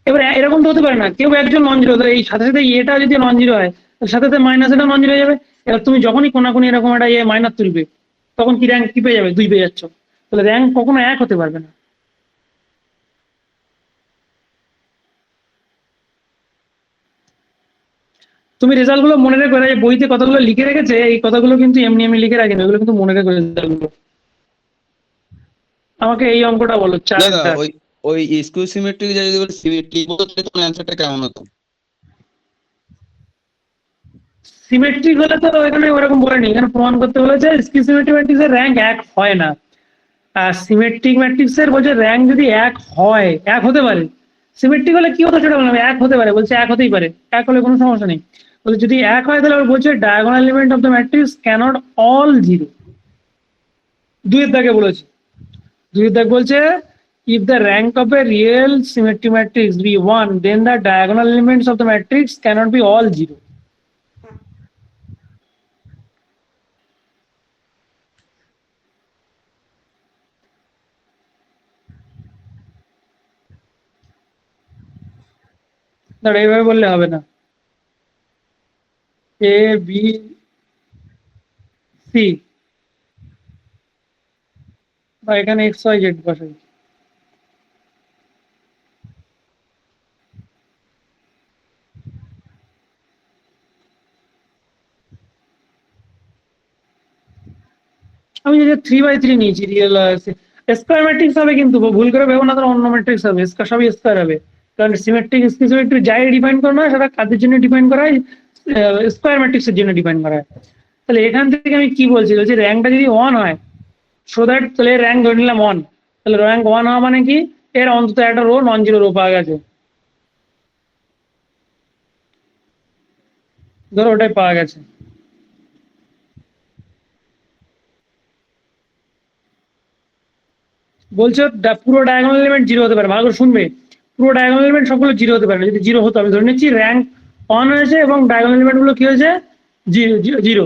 এবার এরকম তো হতে পারে না কেউ একজন নন জিরো, তাহলে এই সাথে সাথে এটা যদি নন জিরো হয় তাহলে সাথে সাথে মাইনাস এটা নন জিরো হয়ে যাবে। এবার তুমি যখনই কোনাকুনি এরকম একটা ইয়ে মাইনাস তুলবে তখন কি র্যাঙ্ক কি পেয়ে যাবে? 2 পেয়ে যাচ্ছ। তাহলে র্যাঙ্ক কখনো এক হতে পারবে না। তুমি রেজাল্ট গুলো মনে রেখো, যে বইতে কথাগুলো লিখে রেখেছে এই কথাগুলো কিন্তু এমনি এমনি লিখে রাখেনি, ওগুলো কিন্তু মনে রেখো রেজাল্ট গুলো। আমাকে এই অঙ্কটা বলো 4-এর দাদা দাগ। ওই ওই স্কিউ সিমেট্রিক যদি বলে সিমেট্রিক বলতে তোমার অ্যান্সারটা কেমন হতো? সিমেট্রিক হলে তো এখানে ওরকম বলেনি, এখানে প্রমাণ করতে বলেছে স্কিউসিমেট্রিক ম্যাট্রিক্সের র্যাঙ্ক এক হয় না। আর সিমেট্রিক ম্যাট্রিক্সের বলছে র্যাঙ্ক যদি এক হয়, এক হতে পারে। সিমেট্রিক হলে কি হতো সেটা বললাম, এক হতে পারে, বলছে এক হতেই পারে, এক হলে কোনো সমস্যা নেই। বলছে যদি এক হয় তাহলে আবার বলছে diagonal element of the matrix cannot all zero. 2-এর দাগে বলেছে, 2-এর দাগ বলছে if the rank of a real symmetric matrix be 1 then the diagonal elements of the matrix cannot be all zero. দাঁড়া এইভাবে বললে হবে না, এ বি সি বা এখানে এক্স ওয়াই জেড বসাই। আমি যে 3/3 নিয়েছি রিয়েল স্কয়ার ম্যাট্রিক্স হবে, কিন্তু ভুল করে ভেবো না, অন্য ম্যাট্রিক্স হবে, সবই স্কয়ার হবে। কারণ সিমেট্রিক স্কিউসিমেট্রিক যাই ডিফাইন করা হয় সেটা কাদের জন্য ডিফাইন করা হয়? স্কয়ার ম্যাট্রিক্সের জন্য ডিফাইন করা হয়। তাহলে এখান থেকে আমি কি বলছি, বলছি র্যাঙ্কটা যদি 1 হয়, সো দ্যাট তাহলে র্যাঙ্ক ধরে নিলাম 1, তাহলে র্যাঙ্ক 1 হওয়া মানে কি এর অন্তত একটা রো নন জিরো রো পাওয়া গেছে, ধরো ওটাই পাওয়া গেছে। বলছে পুরো ডায়াগোনাল এলিমেন্ট জিরো হতে পারে, ভালো করে শুনবে, পুরো ডায়াগোনাল এলিমেন্ট সবগুলো জিরো হতে পারে না। যদি জিরো হতো, আমি ধরে নিচ্ছি র্যাঙ্ক 1 হয়েছে এবং ডায়াগোনাল এলিমেন্ট গুলো কি হয়েছে, জিরো।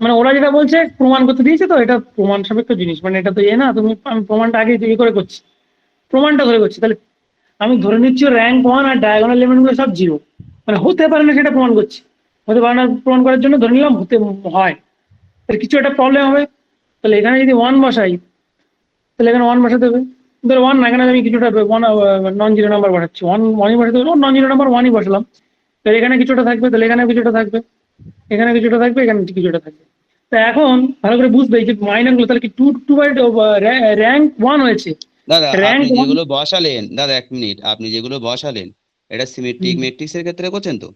মানে ওরা যেটা বলছে প্রমাণ করতে দিয়েছে, তো এটা প্রমাণ সাপেক্ষ জিনিস, মানে এটা তো না, আমি প্রমাণটা আগে ইয়ে করে করছি, প্রমাণটা ধরে করছি। তাহলে আমি ধরে নিচ্ছি র্যাঙ্ক 1 আর ডায়াগোনাল এলিমেন্ট গুলো সব জিরো, মানে হতে পারে না সেটা প্রমাণ করছি। হতে পারে না প্রমাণ করার জন্য ধরে নিলাম হতে হয়, তাহলে কিছু একটা প্রবলেম হবে। তাহলে এখানে যদি 1 বসাই, তাহলে এখানে 1 বসাতে হবে। ধরো 1 না, এখানে আমি কিছুটা নন জিরো নাম্বার বসাচ্ছি, 1ই বসাতে হবে, নন জিরো নাম্বার 1ই বসালাম। তাহলে এখানে কিছুটা থাকবে, তাহলে এখানে কিছুটা থাকবে, এখানে কিছুটা থাকবে, এখানে কিছুটা থাকবে। তা এখন ভালো করে বুঝবে যে মাইনাস গুলো তাহলে কি 2 বাই র্যাঙ্ক 1 হয়েছে। দাদা র্যাঙ্ক আপনি যেগুলো বসালেন, দাদা এক মিনিট, আপনি যেগুলো বসালেন এটা সিমেট্রিক ম্যাট্রিক্স এর ক্ষেত্রে করছেন তো?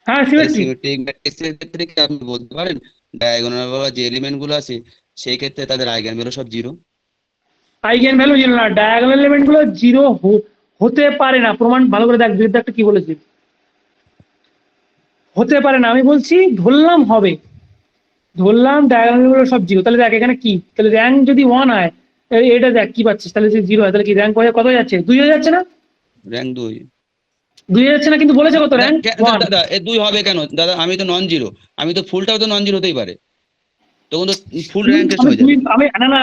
হ্যাঁ সিমেট্রিক। সিমেট্রিক ম্যাট্রিক্স এর ক্ষেত্রে কি আপনি বলতে পারেন ডায়াগোনাল বা যে এলিমেন্ট গুলো আছে সেই ক্ষেত্রে তাদের আইগেন ভ্যালু সব জিরো? আইগেন ভ্যালু জিরো না, ডায়াগোনাল এলিমেন্ট গুলো জিরো হতে পারে না। প্রমাণ ভালো করে দেখ, একটা কি বলেছি, হতে পারে না। আমি বলছি ধরলাম হবে, ধরলাম ডায়াগোনাল গুলো সব জিরো। তাহলে দেখ এখানে কি, তাহলে র্যাঙ্ক যদি 1 হয়, এটা দেখ কি পাচ্ছিস, তাহলে যদি জিরো হয় তাহলে কি র্যাঙ্ক কত হয়ে যাচ্ছে, 2 হয়ে যাচ্ছে না? র্যাঙ্ক 2 2 হয়ে যাচ্ছে না, কিন্তু বলেছে কত র্যাঙ্ক 1। দাদা এ 2 হবে কেন দাদা? আমি তো নন জিরো, আমি তো ফুলটাও তো নন জিরো হতেই পারে, তখন তো ফুল র্যাঙ্ক হয়ে যাবে। আমি না না,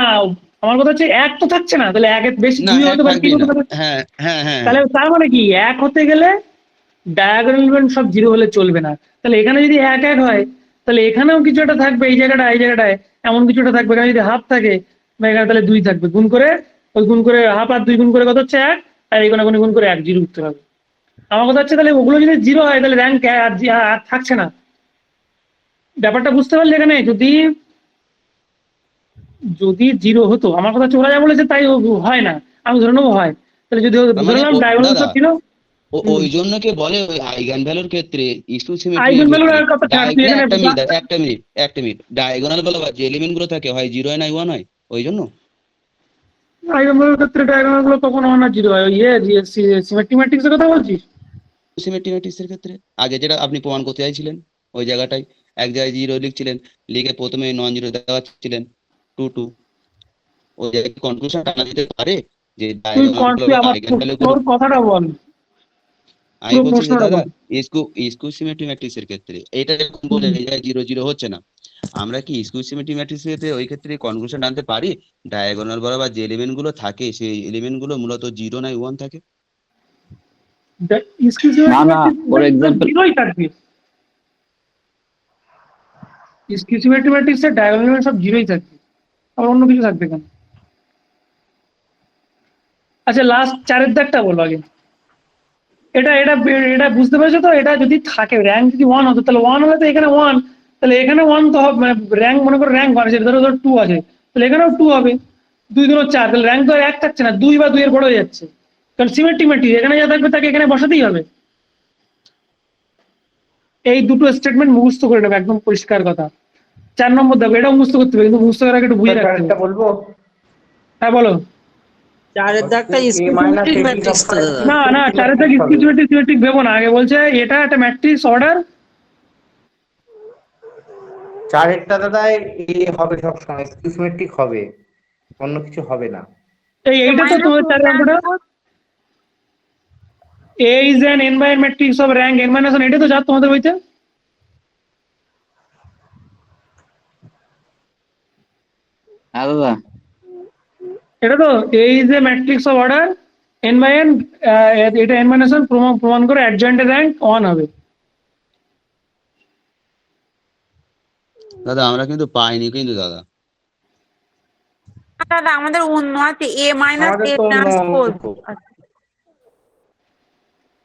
আমার কথা হচ্ছে 1 তো থাকছে না, তাহলে 1 এর বেশি না 2 এক হতে পারে, থাকবেই 3 না। হতে পারে। হ্যাঁ হ্যাঁ হ্যাঁ তাহলে তার মানে কি 1 হতে গেলে ডায়াগোনাল এলিমেন্ট সব জিরো হলে চলবে না। তাহলে এখানে যদি 1 হয়, তাহলে এখানেও কিছু একটা থাকবে, এই জায়গাটায় এমন কিছু একটা থাকবে। এখানে যদি হাফ থাকে বা এখানে তাহলে 2 থাকবে, গুণ করে ওই গুণ করে হাফ আর 2 গুণ করে কত হচ্ছে 1, আর এই কোনাগুনি গুণ করে 1, জিরো উঠতে হবে। আমার কথা হচ্ছে তাহলে ওগুলো যদি জিরো হয় তাহলে র্যাঙ্ক আর থাকছে না। ব্যাপারটা বুঝতে পারলে? এখানে যদি জিরো হতো, আমার কথা হচ্ছে ওরা যা বলেছে তাই হয় না, আমি ধরে নেবো হয়। তাহলে যদি ধরলাম ডায়াগোনাল সব জিরো, ওই জন্য কে বলে ওই আইগেন ভ্যালুর ক্ষেত্রে ইস্যু আইগেন ভ্যালুর কথা ছাড়, তুই এখানে একটা মিনিট ডায়াগোনাল বলা যে এলিমেন্ট গুলো থাকে হয় 0 হয় না 1 হয়, ওই জন্য আইগেন ভ্যালুর ক্ষেত্রে ডায়াগোনাল গুলো কখনো 1 আর 0 হয়। সিমেট্রিক ম্যাট্রিক্সের কথা বলছিস? সিমেট্রিক ম্যাট্রিক্সের ক্ষেত্রে আগে যেটা আপনি প্রমাণ করতে চাইছিলেন ওই জায়গাটায় এক জায়গায় 0 লিখছিলেন, লিখে প্রথমে নন জিরো দেখাচ্ছিলেন 2 2, ওই জায়গায় কনক্লুশন টানা দিতে পারে যে তুই ডায়াগোনাল গুলো বা আমার আইগেন ভ্যালু গুলো। তোর কথাটা বল, আমি পুরো বলছি যে প্রশ্নটা দাদা বল। ইস্কু সিমেট্রিক ম্যাট্রিক্সের ক্ষেত্রে এটা যখন বলে এই জায়গায় 0 0 হচ্ছে না, আমরা কি ইস্কু সিমেট্রিক ম্যাট্রিক্সের ক্ষেত্রে ওই ক্ষেত্রে কনক্লুশন আনতে পারি ডায়াগোনাল বরাবর যে এলিমেন্ট গুলো থাকে সেই এলিমেন্ট গুলো মূলত 0 না 1 থাকে? না না, ফর এক্সাম্পল জিরোই থাকবে, সিমেট্রিক ম্যাট্রিক্সের ডায়াগোনাল এলিমেন্ট সব জিরোই থাকবে, আর অন্য কিছু থাকবে কেন? আচ্ছা লাস্ট 4 দাগটা বলো আগে। এটা এটা এটা বুঝতে পেরেছো তো? এটা যদি থাকে র্যাঙ্ক যদি 1 হতো, তাহলে 1 হলে তো এখানে 1, তাহলে এখানে 1 তো হবে, মানে র্যাঙ্ক মনে করো র্যাঙ্ক 1 আছে, ধরো 2 আছে, তাহলে এখানেও 2 হবে, 2 2 4, তাহলে র্যাঙ্ক তো 1 থাকছে না, 2 বা 2 এর বড় হয়ে যাচ্ছে, কারণ সিমেট্রিক ম্যাট্রিক্স এখানে যা থাকবে তাকে এখানে বসাতেই হবে। এই দুটো স্টেটমেন্ট মুখস্থ করে নেবে, একদম পরিষ্কার কথা। 4 নম্বর দেখো, এটাও মুখস্থ করতে হবে, কিন্তু মুখস্থ করার আগে একটু বুঝে রাখতে হবে। একটা বলবো, হ্যাঁ বলো। চারের দাগটা A minus schematic AT matrix তো দাদা। না না, 4 থেকে সিমেট্রিক ভেবো না, আগে বলছে এটা একটা ম্যাট্রিক্স অর্ডার। 4 দাদা এ হবে সবসময়, সিমেট্রিক হবে, অন্য কিছু হবে না। এইটা তো তোমাদের 4 অঙ্কটা, A is an n by n matrix of rank n minus 1, এটা তো যা তোমাদের বইতে। হ্যাঁ দাদা, এটা তো A is a matrix of order n by n, এটা n minus 1 প্রমাণ করে adjoint rank 1 হবে। দাদা আমরা কিন্তু পাইনি কিন্তু দাদা। দাদা আমাদের অন্য আছে A মাইনাস আমাদের A তো অন্য ট্রান্সপোজ। অঙ্ক।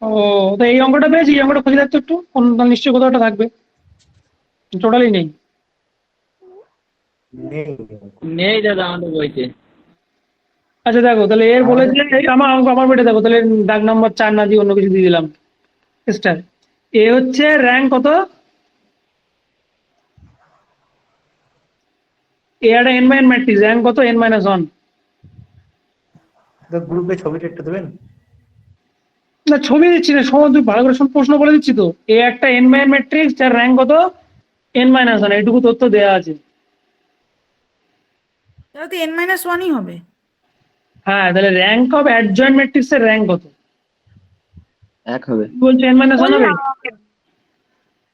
ও তো এই অঙ্কটা পেয়েছি, এই অঙ্কটা খুঁজে দেখতো একটু, নিশ্চয়ই কোথাও একটা থাকবে, টোটালি নেই। নেই। নেই দাদা আমাদের বইতে। আচ্ছা দেখো, তাহলে এর বলেছে আমার বইটা দেখো, তাহলে দাগ নম্বর 4 না দিয়ে অন্য কিছু দিয়ে দিলাম। স্টার এ হচ্ছে র্যাঙ্ক কত, এ একটা n by n matrix, rank কত n minus 1। গ্রুপে ছবিটা একটু দেবেন? না ছবি দিচ্ছি না, সময় তুই ভালো করে প্রশ্ন বলে দিচ্ছি তো। এ একটা n by n ম্যাট্রিক্স যার র্যাঙ্ক কত n minus 1, এইটুকু তথ্য দেওয়া আছে। তাহলে তো n-1ই হবে। হ্যাঁ, তাহলে র্যাঙ্ক অফ অ্যাডজয়েন্ট ম্যাট্রিক্সের র্যাঙ্ক কত? এক হবে। কি বলছো n-1 হবে?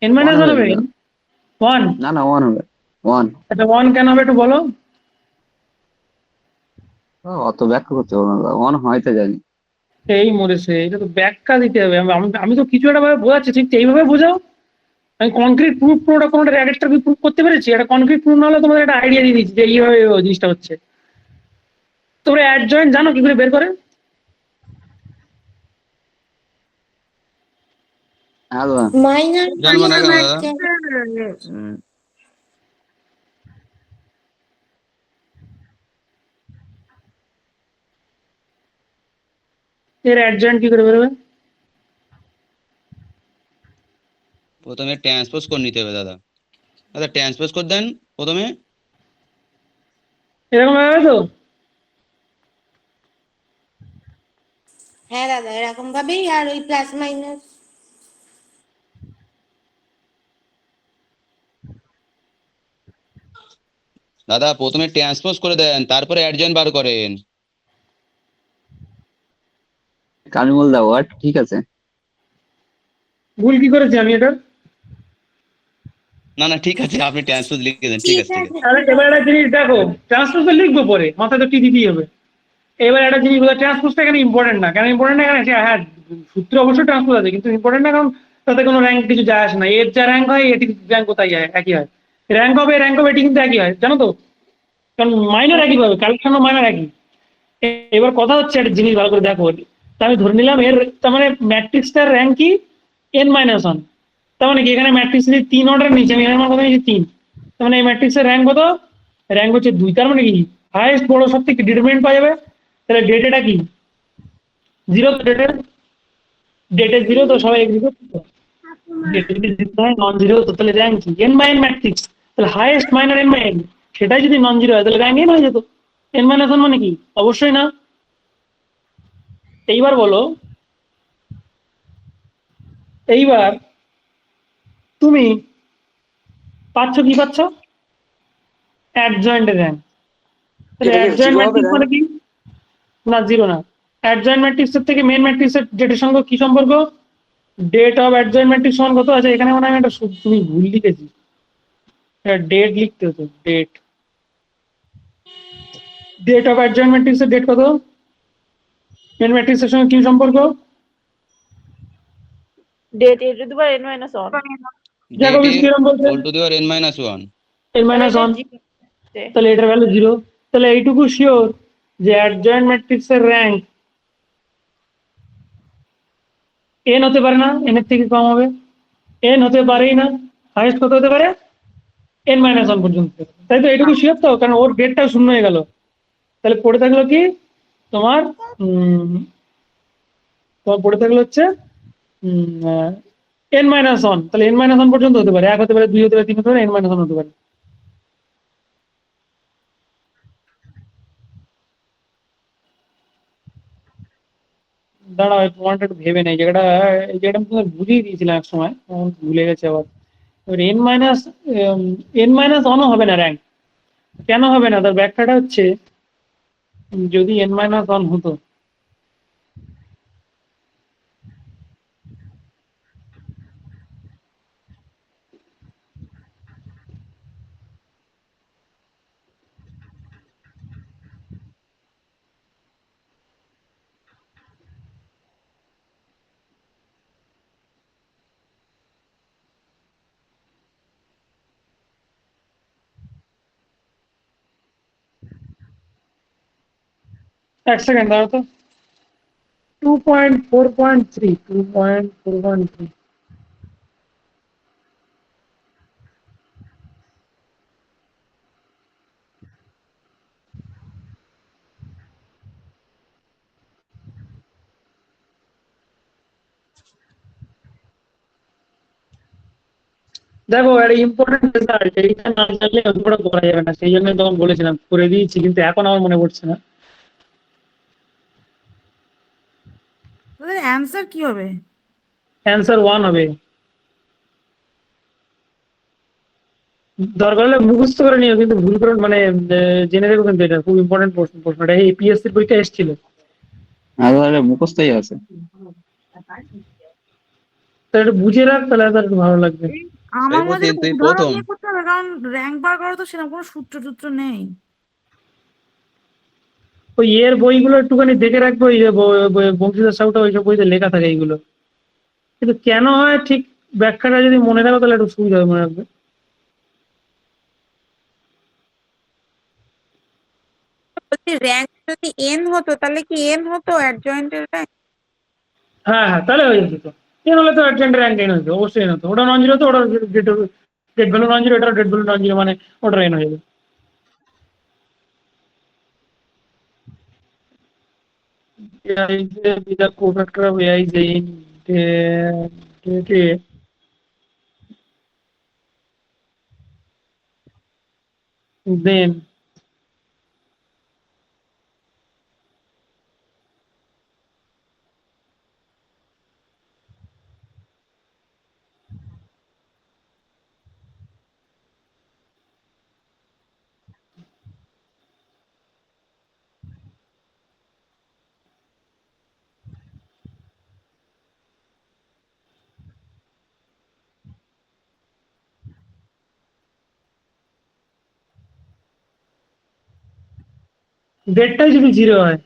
n-1 হবে হবে? দাদা। 1? না না, 1 হবে। 1। আচ্ছা, 1 কেন হবে একটু বলো। অত ব্যাখ্যা করতে পারবো না দাদা, 1 হয়তো জানি। এই মরেছে, এটা তো ব্যাখ্যা দিতে হবে। আমি তো কিছু একটা ভাবে বোঝাচ্ছি, ঠিক এইভাবে বোঝাও। আমি কনক্রিট প্রুফ কোনোটা এক একটা প্রুফ করতে পেরেছি। একটা কনক্রিট প্রুফ না হলে তোমাদের একটা আইডিয়া দিয়ে দিচ্ছি যে এইভাবে এই জিনিসটা হচ্ছে। তোমরা অ্যাডজয়েন্ট জানো কি করে বের করে? হ্যাঁ দাদা। জানবো না কেন দাদা? এর অ্যাডজয়েন্ট কি করে বেরোবে? প্রথমে ট্রান্সপোজ করে নিতে হবে দাদা। দাদা ট্রান্সপোজ করে দেন প্রথমে। এরকম ভাবে তো? হ্যাঁ দাদা, এরকম ভাবেই, আর ওই প্লাস মাইনাস। দাদা প্রথমে ট্রান্সপোজ করে দেন, তারপরে অ্যাডজয়েন্ট বার করেন। কামিমুল দা ওয়াট, ঠিক আছে। ভুল কি করেছি আমি এটা? না না ঠিক আছে, আপনি ট্রান্সপোজ লিখে দেন, ঠিক ঠিক আছে ঠিক আছে। আছে। তাহলে এবার একটা জিনিস দেখো, ট্রান্সপোজ তো লিখবো পরে, মাথায় তো টি দিতেই হবে। এবার একটা জিনিস বোঝা, ট্রান্সপোজটা এখানে ইম্পর্টেন্ট না। কেন ইম্পর্টেন্ট না? এখানে হ্যাঁ, সূত্র অবশ্যই ট্রান্সপোজ আছে, কিন্তু ইম্পর্টেন্ট না, কারণ তাতে কোনো র্যাঙ্ক কিছু যায় আসে না। এর যা র্যাঙ্ক হয় এটি র্যাঙ্ক কোথায় যায়, একই হয়। র্যাঙ্ক অফ এটি কিন্তু একই হয়, জানো তো? কারণ মাইনার একই পাবে, কালেকশনও মাইনার একই। এবার কথা হচ্ছে একটা জিনিস ভালো করে দেখো। তা আমি ধরে নিলাম এর, তার মানে ম্যাট্রিক্সটার র্যাঙ্ক কি? n-1। তার মানে কি এখানে ম্যাট্রিক্স যদি 3 অর্ডার নিচে, আমি এর কথা নিয়েছি 3, তার মানে এই ম্যাট্রিক্সের র্যাঙ্ক কত? র্যাঙ্ক হচ্ছে 2। তার মানে কি হাইয়েস্ট বড় সব থেকে ডিটারমিনেন্ট পাওয়া যাবে। তাহলে ডেটাটা কি? 0। ডেটে 0, তো সবাই এগ্রি করছে তো? ডেটে যদি 0 হয়, নন জিরো, তো তাহলে র্যাঙ্ক কি? n/n ম্যাট্রিক্স, তাহলে হাইয়েস্ট মাইনার n/n, সেটাই যদি নন জিরো হয় তাহলে র্যাঙ্ক n হয়ে যেত। n-1 মানে কি? অবশ্যই না। এইবার বলো, এইবার তুমি পাচ্ছ কি পাচ্ছ? অ্যাডজয়েন্টের র্যাঙ্ক। তাহলে অ্যাডজয়েন্ট ম্যাট্রিক্স মানে কি? না, জিরো না। অ্যাডজয়েন্ট ম্যাট্রিক্সের থেকে মেন ম্যাট্রিক্সের ডেটের সঙ্গে কি সম্পর্ক? ডেট অফ অ্যাডজয়েন্ট ম্যাট্রিক্স সমান কত আছে? এখানে মনে হয় আমি একটা তুমি ভুল লিখেছি, ডেট লিখতে হতো। ডেট অফ অ্যাডজয়েন্ট ম্যাট্রিক্সের ডেট কত? মেন ম্যাট্রিক্সের সঙ্গে কি সম্পর্ক? Det a⁻n-1। জ্যাকোবিস থিওরেম বলছে whole to the power n-1। n-1। তাহলে এটার ভ্যালু 0। তাহলে এইটুকু শিওর যে অ্যাডজয়েন্ট ম্যাট্রিক্সের র্যাঙ্ক n হতে পারে না, n এর থেকে কম হবে। n হতে পারেই না, হাইয়েস্ট কত হতে পারে? n-1 পর্যন্ত। তাই তো? এইটুকু শিওর তো, কারণ ওর ডেটটাও শূন্য হয়ে গেল। তাহলে পড়ে থাকলো কি তোমার? তোমার পড়ে থাকলো হচ্ছে n-1। তাহলে n-1 পর্যন্ত হতে পারে, 1 হতে পারে, 2 হতে পারে, 3 হতে পারে, n-1 হতে পারে। দাঁড়াও, এই প্রমাণটা একটু ভেবে নেই। এই জায়গাটা আমি তোমাকে বুঝিয়ে দিয়েছিলাম এক সময়, এখন ভুলে গেছে আবার। এবার n-1ও হবে না র্যাঙ্ক। কেন হবে না? তার ব্যাখ্যাটা হচ্ছে, যদি n-1 হতো, এক সেকেন্ড দাঁড়াও তো। 2.4.3, 2.4.3। দেখো, একটা ইম্পর্টেন্ট রেজাল্ট, এইটা না জানলে অতটা করা যাবে না। সেই জন্য তখন বলেছিলাম করে দিয়েছি, কিন্তু এখন আমার মনে পড়ছে না। তাহলে অ্যান্সার কি হবে? অ্যান্সার 1 হবে। দরকার হলে মুখস্থ করে নিও, কিন্তু ভুল করে মানে জেনে রেখো, কিন্তু এটা খুব ইম্পর্টেন্ট প্রশ্নটা এই পিএসসির পরীক্ষা এসেছিল। তাহলে মুখস্থই আছে। তো একটু বুঝে রাখ, তাহলে তার একটু ভালো লাগবে। আমার মনে তুই হচ্ছে উদাহরণ প্রথম দিয়ে করতে হবে, কারণ র্যাঙ্ক বার করা তো সেরকম কোনো সূত্র টুত্র নেই। ওই এর বইগুলো একটুখানি দেখে রাখবো, ওই যে বংশীধর সাহুটা ওইসব বইতে লেখা থাকে এইগুলো, কিন্তু কেন হয় ঠিক ব্যাখ্যাটা যদি মনে রাখো তাহলে একটু সুবিধা হবে মনে রাখবে। বলছি র্যাঙ্ক যদি এন হতো তাহলে কি এন হতো অ্যাডজয়েন্টের র্যাঙ্ক? হ্যাঁ হ্যাঁ, তাহলে হয়ে যেত। এন হলে তো অ্যাডজয়েন্ট র্যাঙ্ক এন হতো, অবশ্যই এন হতো। ওটা নন জিরো, তো ওটা ডেট ভ্যালু নন জিরো, এটা ডেট ভ্যালু নন জিরো, মানে ওটা এন হয়ে যাবে। AI is the cofactor of AI is in data. Then ডেটটাই যদি জিরো হয়,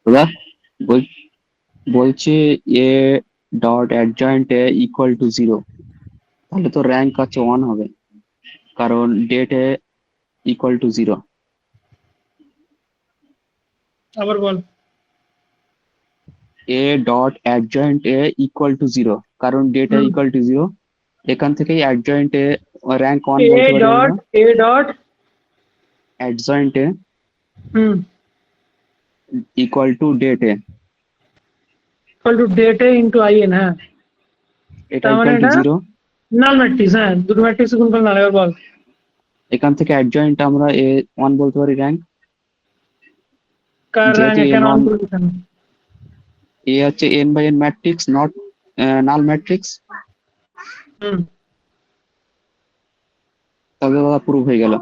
দাদা বলছি এ dot adjoint A equal to 0, তাহলে তো র্যাঙ্ক হচ্ছে 1 হবে, কারণ ডেট এ ইকুয়াল টু 0। আবার বল। A dot adjoint A equal to 0, কারণ ডেট এ ইকুয়াল টু 0। এখান থেকেই অ্যাডজয়েন্ট এ র্যাঙ্ক 1 এ বলতে পারি ডট আমরা। A dot adjoint A hmm equal to det A, equal to det A into IN. হ্যাঁ, এটা তার মানে ইকুয়াল টু এটা 0। Null matrix. হ্যাঁ, দুটো ম্যাট্রিক্স গুণ করলে নাল। এবার বল। এখান থেকে অ্যাডজয়েন্ট আমরা এ 1 বলতে পারি র্যাঙ্ক, কার র্যাঙ্ক যেহেতু এ কেন অন নন, করবি কেন? এ হচ্ছে n by n matrix, not null matrix. হুম, তবে দাদা প্রুভ হয়ে গেল।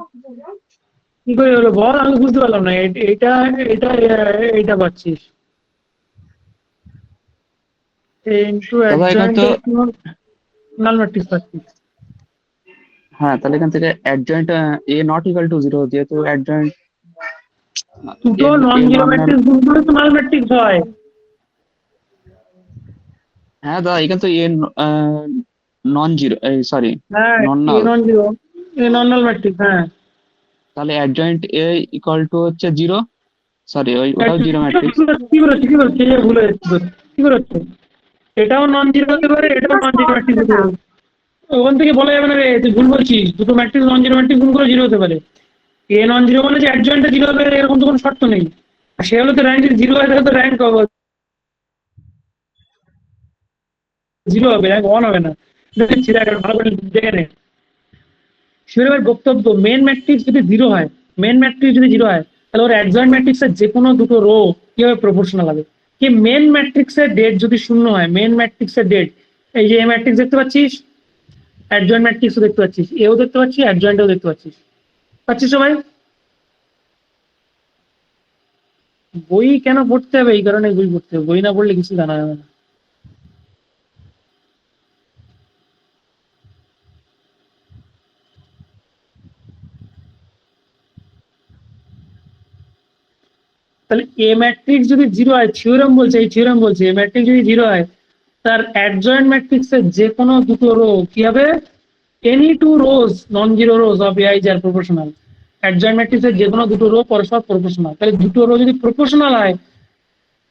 কি করে হলো বল, আমি বুঝতে পারলাম না। এটা এটা এটা পাচ্ছিস ইনটু দাদা এখানে অ্যাডজয়েন্ট তো, নাল ম্যাট্রিক্স পাচ্ছিস। হ্যাঁ তাহলে এখান থেকে adjoint A not equal to 0, যেহেতু অ্যাডজয়েন্ট দুটো এ নন জিরো নন নাল। ম্যাট্রিক্স গুণ করলে তো নাল ম্যাট্রিক্স হয়। হ্যাঁ দাদা এখানে তো এ নন জিরো, সরি হ্যাঁ, নন এ নাল। নন জিরো, এ নন নাল ম্যাট্রিক্স। হ্যাঁ, তাহলে অ্যাডজয়েন্ট এ ইকুয়াল টু হচ্ছে 0, সরি ওটাও জিরো ম্যাট্রিক্স। কি করে হচ্ছে, কি করে হচ্ছে, এই যে ভুল হয়ে যাচ্ছে তোর। কি করে হচ্ছে, এটাও নন জিরো হতে পারে, এটাও নন জিরো ম্যাট্রিক্স হতে পারে। ওখান থেকে বলা যাবে না রে, তুই ভুল বলছিস। দুটো ম্যাট্রিক্স নন জিরো ম্যাট্রিক্স গুণ করে জিরো হতে পারে। এ নন জিরো মানে যে অ্যাডজয়েন্টটা জিরো হবে এরকম তো কোনো শর্ত নেই। আর সে হলে তো র্যাঙ্ক যদি জিরো হয় তাহলে তো র্যাঙ্ক জিরো হবে, র্যাঙ্ক ওয়ান হবে না। দেখছি, দেখ, ভালো করে দেখে নে। শিবরের বক্তব্য, মেন ম্যাট্রিক্স যদি জিরো হয়, মেন ম্যাট্রিক্স যদি জিরো হয়, তাহলে ওর অ্যাডজয়েন্ট ম্যাট্রিক্সের যে কোনো দুটো রো কিভাবে প্রপোর্শনাল হবে। কি মেন ম্যাট্রিক্সের ডেট যদি শূন্য হয়, মেন ম্যাট্রিক্সের ডেট, এই যে এ ম্যাট্রিক্স দেখতে পাচ্ছিস, অ্যাডজয়েন্ট ম্যাট্রিক্সও দেখতে পাচ্ছিস, এও দেখতে পাচ্ছিস, অ্যাডজয়েন্টও দেখতে পাচ্ছিস। পাচ্ছিস সবাই? বই কেন পড়তে হবে, এই কারণে বই পড়তে হবে, বই না পড়লে কিছু জানা যাবে না। তাহলে এ ম্যাট্রিক্স যদি জিরো হয়, থিওরেম বলছে, এই থিওরেম বলছে এ ম্যাট্রিক্স যদি জিরো হয়, তার অ্যাডজয়েন্ট ম্যাট্রিক্সের যে কোনো দুটো রো কি হবে, any two rows non zero rows of AI are proportional. Adjoint ম্যাট্রিক্সের যে কোনো দুটো রো পরস্পর প্রপোর্শনাল। তাহলে দুটো রো যদি প্রপোর্শনাল হয়,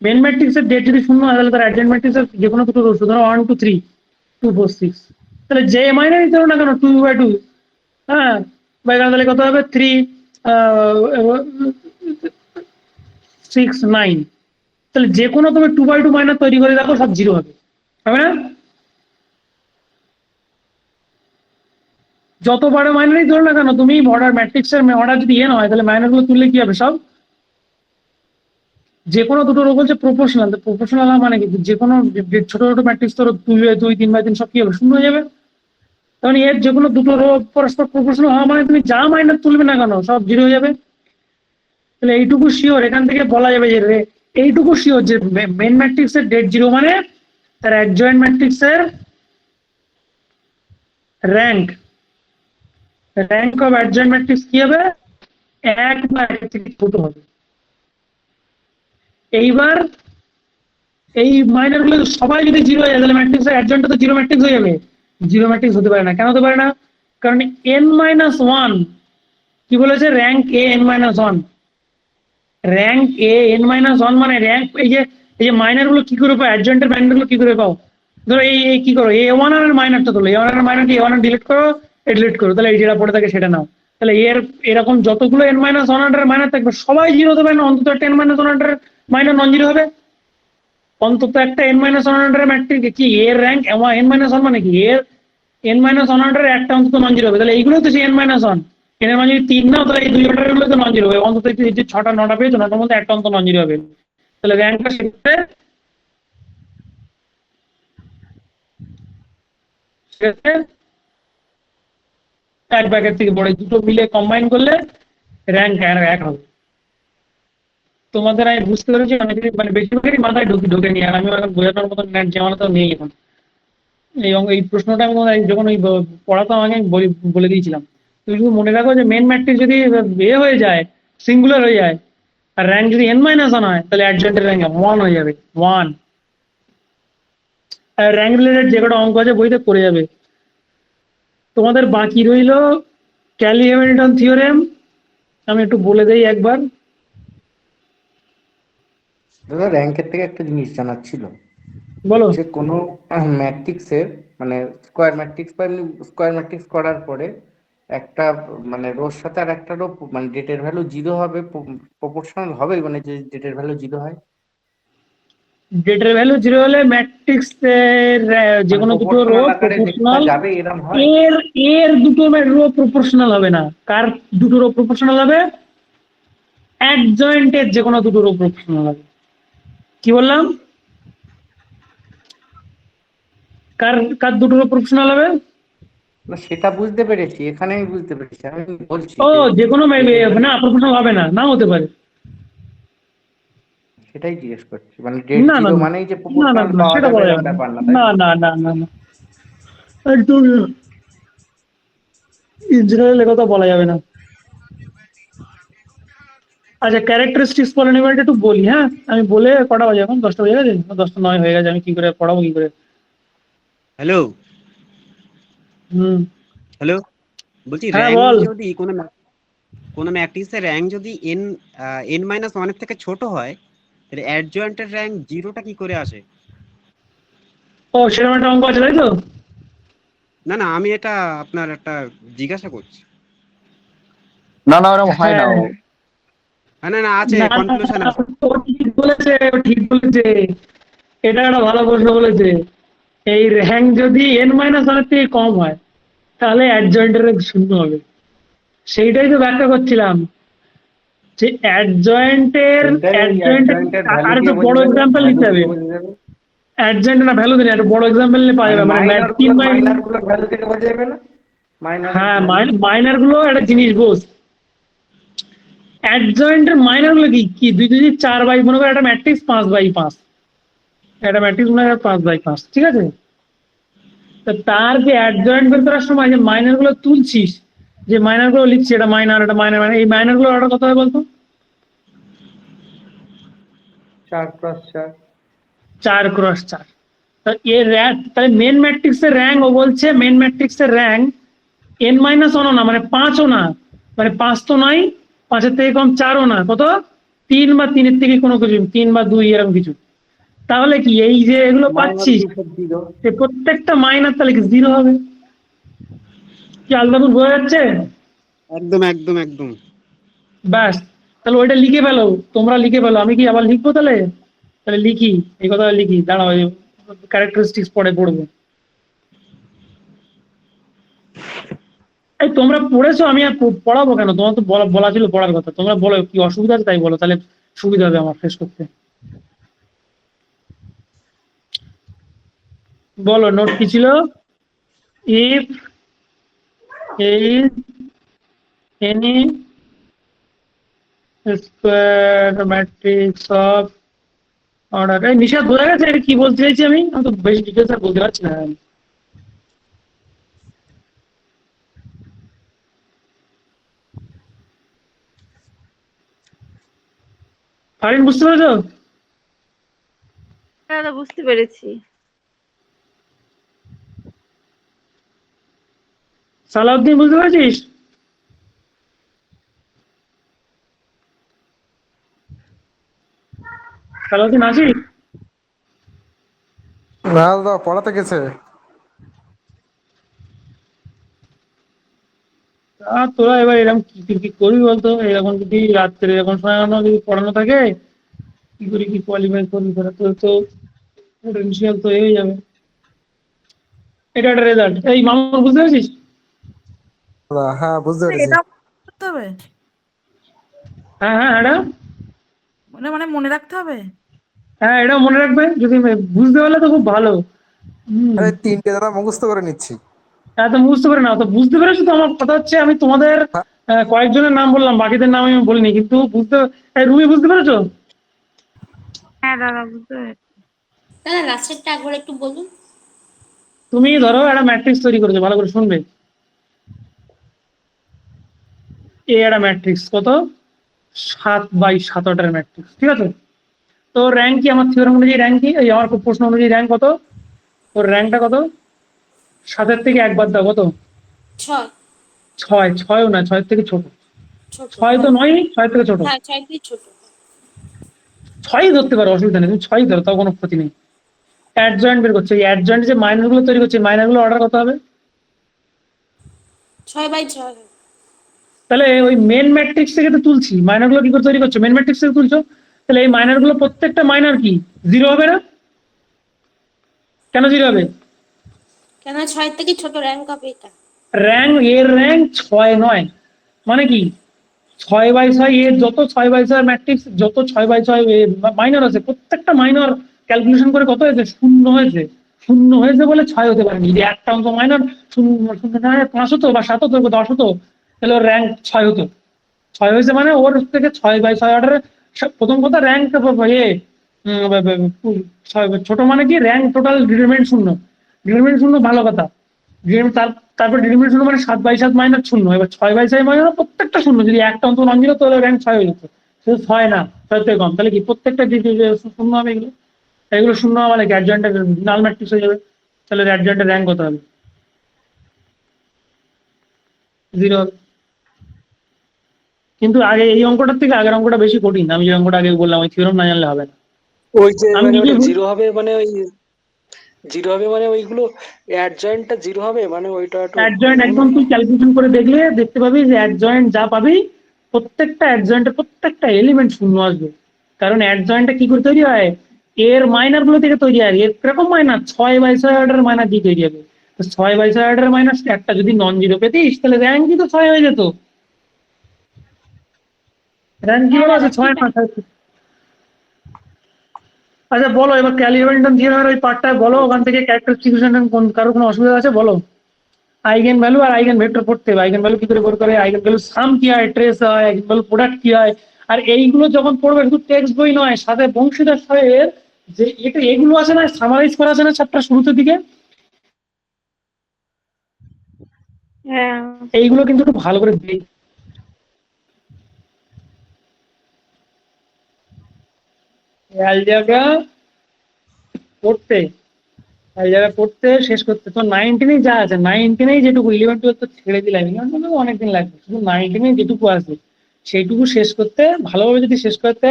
মেন ম্যাট্রিক্সের ডেট যদি শূন্য হয়, তাহলে তার অ্যাডজয়েন্ট ম্যাট্রিক্সের যে কোনো দুটো রো, সুতরাং 1 2 3 2 4 6, তাহলে যে মাইনে নিতে হবে না কেন 2/2, হ্যাঁ, বা এখানে তাহলে কত হবে 3 6 9, তাহলে যে কোনো তুমি 2/2 মাইনাস তৈরি করে দেখো, সব জিরো হবে, হবে না? যত বড় মাইনারই ধরো না কেন তুমি অর্ডার ম্যাট্রিক্সের অর্ডার যদি এন হয় তাহলে মাইনার গুলো তুললে কি হবে সব যে কোনো দুটো রো বলছে প্রপোর্শনাল, প্রপোর্শনাল মানে কি যে কোনো ছোট ছোট ম্যাট্রিক্স ধরো 2 3 বাই 3 সব কি হবে শূন্য হয়ে যাবে। তখন এর যে কোনো দুটো রো পরস্পর প্রপোর্শনাল হওয়া মানে তুমি যা মাইনার তুলবে না কেন সব জিরো হয়ে যাবে। তাহলে এইটুকু শিওর এখান থেকে বলা যাবে যে এইটুকু শিওর যে মেন ম্যাট্রিক্সের ডেট জিরো মানে তার অ্যাডজয়েন্ট ম্যাট্রিক্সের র্যাঙ্ক অফ অ্যাডজয়েন্ট ম্যাট্রিক্স কি হবে 1 বা 1 থেকে ছোট হবে। এইবার এই মাইনার গুলো সবাই যদি জিরো হয়ে যায় তাহলে ম্যাট্রিক্সের অ্যাডজয়েন্ট তো জিরো ম্যাট্রিক্স হয়ে যাবে। জিরো ম্যাট্রিক্স হতে পারে না, কেন হতে পারে না? কারণ n-1 কি বলেছে rank a n-1, rank a n-1 মানে র্যাঙ্ক এই যে মাইনার গুলো কি করে পাও, অ্যাডজয়েন্টের মাইনার গুলো কি করে পাও? ধরো এই কি করো a1 এর মাইনারটা তোলো, a1 এর মাইনারটি a1 ডিলিট করো, ডিলিট করো, তাহলে এই যেটা পড়ে থাকে সেটা নাও। তাহলে এরকম যতগুলো n-1 এর মাইনার থাকবে সবাই জিরো হতে পারে না, অন্তত একটা n-1 এর মাইনার নন জিরো হবে। অন্তত একটা n-1 এর ম্যাট্রিক্স কি এর র্যাঙ্ক n-1 মানে কি এর n-1 এর একটা অন্তত নন জিরো হবে। তাহলে এইগুলো তো সেই n-1 এর মানে যদি 3 নাও তাহলে এই 2 অর্ডারের গুলো তো নন জিরো হবে। অন্তত এই যে 6টা 9টা পেয়েছো 9টার মধ্যে একটা অন্তত নন জিরো হবে। তাহলে র্যাঙ্কটা সেক্ষেত্রে এক ব্যাকের থেকে বড় দুটো মিলে কম্বাইন করলে র্যাঙ্ক 1 হবে। তোমাদের আমি বুঝতে পেরেছি অনেকেরই মানে বেশিরভাগেরই মাথায় ঢোকে নি, আর আমি এখন বোঝানোর মতন নেট জামানো তো নেই এখন। এই প্রশ্নটা আমি যখন ওই পড়াতাম আগে আমি বলে দিয়েছিলাম। তুমি শুধু মনে রাখো যে মেন ম্যাট্রিক্স যদি হয়ে যায় সিঙ্গুলার হয়ে যায় আর র্যাঙ্ক যদি n-1 হয় তাহলে অ্যাডজয়েন্টের র্যাঙ্ক 1 হয়ে যাবে 1। আর র্যাঙ্ক রিলেটেড যে কটা অঙ্ক আছে বইতে করে যাবে। তোমাদের বাকি রইল ক্যালি-হ্যামিল্টন থিওরেম, আমি একটু বলে দেই একবার। দাদা র্যাঙ্কের থেকে একটা জিনিস জানার ছিল, বলো। যে কোনো ম্যাট্রিক্সের মানে স্কোয়ার ম্যাট্রিক্স করার পরে একটা মানে রোর সাথে আর একটা রো মানে ডেটের ভ্যালু জিরো হবে, প্রপোর্শনাল হবে, মানে যে ডেটের ভ্যালু জিরো হয় ডেটের ভ্যালু জিরো হলে ম্যাট্রিক্স এর যে কোনো দুটো রো প্রপোর্শনাল আকারে লেখা প্রপোর্শনাল, যাবে এরকম হয়? এর দুটো রো প্রপোর্শনাল হবে না। কার দুটো রো প্রপোর্শনাল হবে? অ্যাডজয়েন্টের যে কোনো দুটো রো প্রপোর্শনাল হবে। কি বললাম? কার দুটো রো প্রপোর্শনাল হবে? না সেটা বুঝতে পেরেছি, এখানে আমি বুঝতে পেরেছি, আমি বলছি ও যে কোনো না প্রপোর্শনাল হবে না, নাও হতে পারে। সেটাই জিজ্ঞেস করছি, মানে ডেট না না জিরো না মানেই যে না প্রপোর্শনাল না পাওয়া সেটা যাবে বলা এরকম যাবে ব্যাপার না, না, না না না না একদম জেনারেল কথা বলা যাবে না। আচ্ছা ক্যারেক্টারিস্টিক্স বলে নেবে একটু বলি। হ্যাঁ আমি বলে কটা বাজে এখন 10টা বেজে গেছে, 10টা 9 হয়ে গেছে, আমি কি করে পড়াবো কি করে? হ্যালো হুম হ্যালো বলছি হ্যাঁ র্যাঙ্ক বল। যদি কোনো ম্যাট্রিক্সের র্যাঙ্ক যদি n-1 এর থেকে ছোট হয় তাহলে অ্যাডজয়েন্টের র্যাঙ্ক জিরোটা কি করে আসে? ও সেরকম একটা অঙ্ক আছে তাই তো? না না, আমি এটা আপনার একটা জিজ্ঞাসা করছি। না না ওরকম হয় না। হ্যাঁ না না আছে, না কনক্লুশন আছে। ও ঠিক বলেছে, ও ঠিক বলেছে, এটা একটা ভালো প্রশ্ন বলেছে। এই র্যাঙ্ক যদি n-1 এর থেকে কম হয় তাহলে অ্যাডজয়েন্টের র্যাঙ্ক 0 হবে। সেইটাই তো ব্যাখ্যা করছিলাম যে অ্যাডজয়েন্টের আর একটু বড় এক্সাম্পল নিতে হবে। অ্যাডজয়েন্ট না ভ্যালু দিন, একটা বড় এক্সাম্পল নিলে পাওয়া যাবে। মানে 3 গুলো ভ্যালু থেকে বোঝা যাবে না? হ্যাঁ মাইনার গুলো একটা জিনিস বোঝ। অ্যাডজয়েন্টের মাইনার গুলো কি 2 4 মনে করো একটা ম্যাট্রিক্স 5/5, একটা ম্যাট্রিক্স মনে হয় 5/5, ঠিক আছে? তা তার যে অ্যাডজয়েন্ট বের করার সময় যে মাইনার গুলো তুলছিস, যে মাইনার গুলো লিখছি, এটা মাইনার মানে এই মাইনার গুলো অর্ডার কত হয় বলতো? 4x4। 4x4। তাহলে মেন ম্যাট্রিক্সের র্যাঙ্ক ও বলছে মেন ম্যাট্রিক্সের র্যাঙ্ক n-1 না, মানে 5ও না, মানে 5 তো নয়, 5-এর থেকে কম 4ও না, কত 3 বা 3-এর থেকে কোনো কিছু 3 বা 2 এরকম কিছু। তাহলে কি এই যে এগুলো পাচ্ছিস প্রত্যেকটা মাইনার তাহলে কি 0 হবে? কি আলদাবুল বোঝা যাচ্ছে? একদম একদম একদম। ব্যাস তাহলে ওইটা লিখে ফেলো, তোমরা লিখে ফেলো। আমি কি আবার লিখবো? তাহলে তাহলে লিখি, এই কথা লিখি, দাঁড়াও ক্যারেক্টারিস্টিক্স পরে পড়বো। তোমরা পড়েছো, আমি আর পড়াবো কেন? তোমার তো বলা ছিল পড়ার কথা। তোমরা বলো কি অসুবিধা আছে তাই বলো, তাহলে সুবিধা হবে আমার শেষ করতে। বলো নোট কি ছিল? If is any square matrix of order, এই নিশাদ বোঝা গেছে এটা কি বলতে চাইছি? আমি তো বেশি ডিটেলস আর বলতে পারছি না। ফারিন বুঝতে পেরেছো? হ্যাঁ দাদা বুঝতে পেরেছি। সালাউদ্দিন বুঝতে পেরেছিস? সালাউদ্দিন আছিস? না দাদা পড়াতে গেছে। তোরা এবার এরকম কি করবি বলতো? এরকম যদি রাত্রে এরকম সময় যদি পড়ানো থাকে, কি করে কি কোয়ালিফাই করবি? তোরা তো পটেনশিয়াল তো হয়ে যাবে। এটা একটা রেজাল্ট। এই মামুন বুঝতে পেরেছিস? হ্যাঁ বুঝতে পেরেছি। এটা করতে হবে, হ্যাঁ হ্যাঁ এটা মানে মনে রাখতে হবে। হ্যাঁ এটাও মনে রাখবে, যদি বুঝতে পারলে তো খুব ভালো। আরে 3টে দাদা মুখস্থ করে নিচ্ছি। তো বুঝতে পারে না, তো বুঝতে পেরেছো তো? আমার কথা হচ্ছে আমি তোমাদের কয়েকজনের নাম বললাম, বাকিদের নাম আমি বলিনি, কিন্তু বুঝতে। রুমি বুঝতে পেরেছো? হ্যাঁ দাদা বুঝতে পেরেছি। দাদা লাস্টেরটা একবার একটু বলুন। তুমি ধরো একটা ম্যাট্রিক্স তৈরি করেছো, ভালো করে শুনবে। একটা ম্যাট্রিক্স কত 7x7 ম্যাট্রিক্স, ঠিক আছে? তো র্যাঙ্ক কি আমার থিওরাম অনুযায়ী র্যাঙ্ক কি? এই আমার প্রশ্ন অনুযায়ী র্যাঙ্ক কত? ওর র্যাঙ্কটা কত? 7-এর থেকে একবার দাও, কত? 6 6। 6ও না, 6-এর থেকে ছোট। 6 তো নয়, 6-এর থেকে ছোট। হ্যাঁ 6 থেকে ছোট। 6ই ধরতে পারো, অসুবিধা নেই, তুমি 6ই ধরো, তাও কোনো ক্ষতি নেই। অ্যাডজয়েন্ট বের করছে, এই অ্যাডজয়েন্ট যে মাইনার গুলো তৈরি করছে, মাইনার গুলো অর্ডার কত হবে? 6/6। তাহলে ওই মেন ম্যাট্রিক্স থেকে তো তুলছি, মাইনার গুলো কি করে তৈরি করছো? মেন ম্যাট্রিক্স থেকে তুলছো, তাহলে এই মাইনার গুলো প্রত্যেকটা মাইনার কি 0 হবে না? কেন 0 হবে? কেন 6 থেকে ছোট র্যাঙ্ক হবে এটা। এর র্যাঙ্ক 6 নয়, মানে কি 6/6 এর যত 6/6 ম্যাট্রিক্স, যত 6/6 মাইনর আছে, প্রত্যেকটা মাইনর ক্যালকুলেশন করে কত হয়েছে? 0 হয়েছে। 0 হয়েছে বলে 6 হতে পারেনি। যদি একটা অঙ্ক মাইনর 0 না 5 হতো বা 7 হতো বা 10 হতো, তাহলে ওর র্যাঙ্ক 6 হতো। 6 হয়েছে মানে ওর থেকে 6/6 অর্ডারে। প্রথম কথা র্যাঙ্ক ছোট মানে কি? Rank total determinant 0। ডিটারমিনেন্ট 0 ভালো কথা। তারপর ডিটারমিনেন্ট 0 মানে 7/7 মাইনাস 0। এবার 6/6 মানে প্রত্যেকটা 0। যদি একটা অন্তত নন জিরো, তাহলে র্যাঙ্ক 6 হয়ে যেত। শুধু 6 না, 6 থেকে কম। তাহলে কি প্রত্যেকটা 0 হবে? এগুলো 0 হবে মানে অ্যাডজয়েন্টের নাল ম্যাট্রিক্স হয়ে যাবে। তাহলে অ্যাডজয়েন্টের র্যাঙ্ক কত হবে? 0 হবে। কিন্তু আগে এই অঙ্কটার থেকে আগের অঙ্কটা বেশি কঠিন। আমি যে অঙ্কটা আগে বললাম, ওই থিওরাম না জানলে হবে না। ওই যে আমি নিজে 0 হবে মানে ওই 0 হবে মানে ওইগুলো অ্যাডজয়েন্টটা 0 হবে মানে ওইটা একটু অ্যাডজয়েন্ট একদম তুই ক্যালকুলেশন করে দেখলে দেখতে পাবি যে অ্যাডজয়েন্ট যা পাবি, প্রত্যেকটা অ্যাডজয়েন্টের প্রত্যেকটা এলিমেন্ট 0 আসবে। কারণ অ্যাডজয়েন্টটা কি করে তৈরি হয়? এর মাইনার গুলো থেকে তৈরি হয়। এর কিরকম মাইনার? 6/6 অর্ডারের মাইনার দিয়ে তৈরি হবে। তো 6/6 অর্ডারের মাইনাস একটা যদি নন জিরো পেতিস, তাহলে র্যাঙ্কই তো 6 হয়ে যেত। র্যাঙ্ক কি হলো? 6 না 6। আচ্ছা বলো এবার ক্যালিব্রেশন থিওরামের ওই পার্টটা বলো, ওখান থেকে ক্যারেক্টারিস্টিক কোন কারো কোনো অসুবিধা আছে? বলো। আইগেন ভ্যালু আর আইগেন ভেক্টর পড়তে হবে। আইগেন ভ্যালু কি করে বের করে, আইগেন ভ্যালু সাম কি হয়, ট্রেস হয়, আইগেন ভ্যালু প্রোডাক্ট কি হয়। আর এইগুলো যখন পড়বে শুধু টেক্সট বই নয়, সাথে বংশীদার সাহের যে এটা এগুলো আছে না, সামারাইজ করা আছে না চ্যাপ্টার শুরুতে দিকে, হ্যাঁ এইগুলো কিন্তু একটু ভালো করে দেখ। অ্যালজেব্রা পড়তে শেষ করতে তো 19-এই যা আছে, 19-এই যেটুকু, 11-12 তো ছেড়ে দিলাম, 11-12 অনেকদিন লাগবে। শুধু 19-এই যেটুকু আছে সেইটুকু শেষ করতে, ভালোভাবে যদি শেষ করতে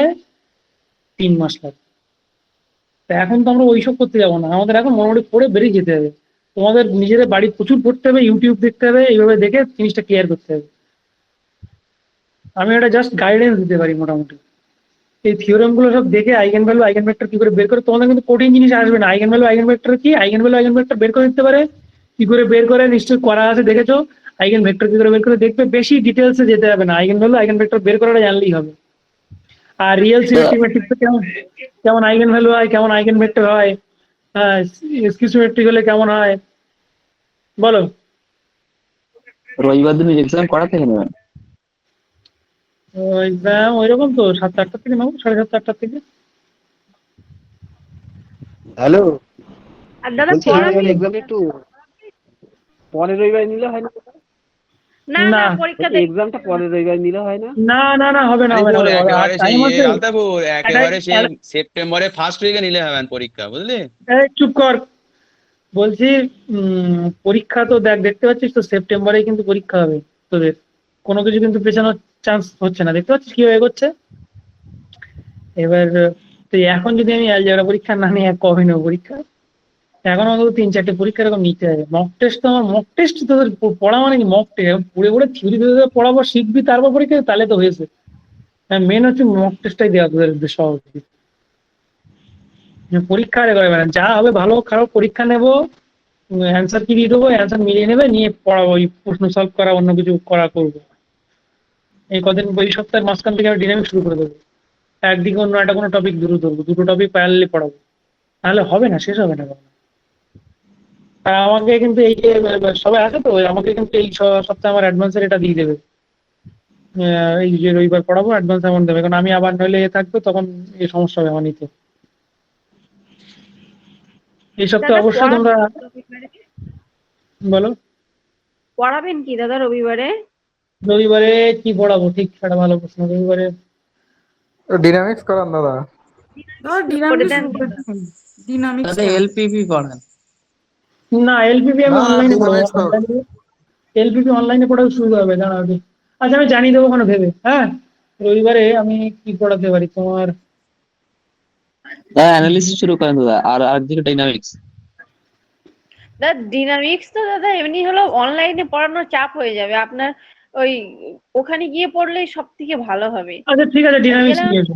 3 মাস লাগবে। তা এখন তো আমরা ওইসব করতে যাবো না, আমাদের এখন মোটামুটি পড়ে বেরিয়ে যেতে হবে। তোমাদের নিজেদের বাড়ি প্রচুর পড়তে হবে, ইউটিউব দেখতে হবে, এইভাবে দেখে জিনিসটা ক্লিয়ার করতে হবে। আমি এটা জাস্ট গাইডেন্স দিতে পারি মোটামুটি। এই থিওরেম গুলো সব দেখে আইগেন ভ্যালু আইগেন ভেক্টর কি করে বের করে, তোমাদের কিন্তু কঠিন জিনিস আসবে না। আইগেন ভ্যালু আইগেন ভেক্টর কি, আইগেন ভ্যালু আইগেন ভেক্টর বের করে দিতে পারে। কি করে বের করে নিশ্চয়ই করা আছে, দেখেছো। আইগেন ভেক্টর কি করে বের করে দেখবে, বেশি ডিটেলসে যেতে হবে না, আইগেন ভ্যালু আইগেন ভেক্টর বের করাটা জানলেই হবে। আর রিয়েল সিমেট্রিক ম্যাট্রিক্সে কেমন কেমন আইগেন ভ্যালু হয়, কেমন আইগেন ভেক্টর হয়, স্কিউ সিমেট্রিক হলে কেমন হয় বলো। রবিবার দিন এক্সাম করা থেকে নেবেন? এক্সাম ওইরকম তো 7টা-8টা থেকে নেবো, 7:30-8টা থেকে। হ্যালো, আর দাদা বলছি পড়াবেন এক্সাম একটু পরের রবিবার নিলে হয় না? না না, না পরীক্ষা দেখ এক্সামটা পরের রবিবার নিলে হয় না? না হবে না, হবে না, হবে না। আর একেবারে সেই টাইম আছে, আলতাপুর, একেবারে সেই সেপ্টেম্বরে ফার্স্ট উইকে নিলে হবে পরীক্ষা, বুঝলি? এই চুপ কর বলছি। পরীক্ষা তো দেখতে পাচ্ছিস তো, সেপ্টেম্বরে কিন্তু পরীক্ষা হবে তোদের, কোনো কিছু কিন্তু পেছানোর চান্স হচ্ছে না, দেখতে পাচ্ছিস কিভাবে এগোচ্ছে। এবার তুই এখন যদি আমি অ্যালজেব্রা পরীক্ষা না নিয়ে কবে নেবো পরীক্ষা? এখন অন্তত 3-4টে পরীক্ষা এরকম নিতে হবে। মক টেস্ট তো আমার, মক টেস্ট তোদের পড়া মানে কি মক টেস্ট? পড়ে পড়ে থিওরি তোদের পড়াবো, শিখবি, তারপর পরীক্ষা তাহলে তো হয়েছে। মেন হচ্ছে মক টেস্টটাই দেওয়া তোদের সহজ। পরীক্ষা আরে করে না, যা হবে ভালো খারাপ পরীক্ষা নেবো, অ্যান্সার কি দিয়ে দেবো, অ্যান্সার মিলিয়ে নেবে, নিয়ে পড়াবো, ওই প্রশ্ন সলভ করা, অন্য কিছু করা করবো। এই কদিন এই সপ্তাহের মাঝখান থেকে আমি ডিনামিক শুরু করে দেবো। একদিকে অন্য একটা কোনো টপিক দূরে ধরবো, দুটো টপিক প্যারালালি পড়াবো, তাহলে হবে না, শেষ হবে না কখনো। আর আমাকে কিন্তু এই যে সবাই আছে তো, আমাকে কিন্তু এই সপ্তাহে আমার অ্যাডভান্সের এটা দিয়ে দেবে, এই যে রবিবার পড়াবো অ্যাডভান্স অ্যামাউন্ট দেবে, কারণ আমি আবার নইলে থাকবে, তখন এই সমস্যা হবে আমার নিতে। এই সপ্তাহে দাদা অবশ্যই তোমরা বলো। পড়াবেন কি দাদা রবিবারে? রবিবারে কি পড়াবো, ঠিক একটা ভালো প্রশ্ন। রবিবারে ডিনামিক্স করান দাদা। করে দেন ডিনামিক্স দাদা এলপিপি পড়ান। না, এলপিপি আমি না, অনলাইনে পড়াবো, dynamics তো। এলপিপি অনলাইনে পড়াতে সুবিধা হবে, দাঁড়াবে। আচ্ছা আমি জানিয়ে দেবো ওখানে ভেবে। হ্যাঁ, রবিবারে আমি কি পড়াতে পারি তোমার? অ্যানালিসিস শুরু করেন দাদা, আর একদিকে ডাইনামিক্স। দাদা ডিনামিক্স তো দাদা এমনি হলো অনলাইনে পড়ানোর চাপ হয়ে যাবে আপনার, ওই ওখানে গিয়ে পড়লেই সব থেকে ভালো হবে। আচ্ছা ঠিক আছে, ডিনামিক্স গেলাম। নিয়ে এসো,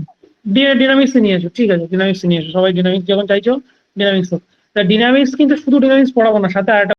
ডিনামিক্স নিয়ে এসো, ঠিক আছে ডিনামিক্স নিয়ে এসো, সবাই ডিনামিক্স যখন চাইছো ডিনামিক্স হোক। তা ডিনামিক্স কিন্তু শুধু ডিনামিক্স পড়াবো না, সাথে আরেকটা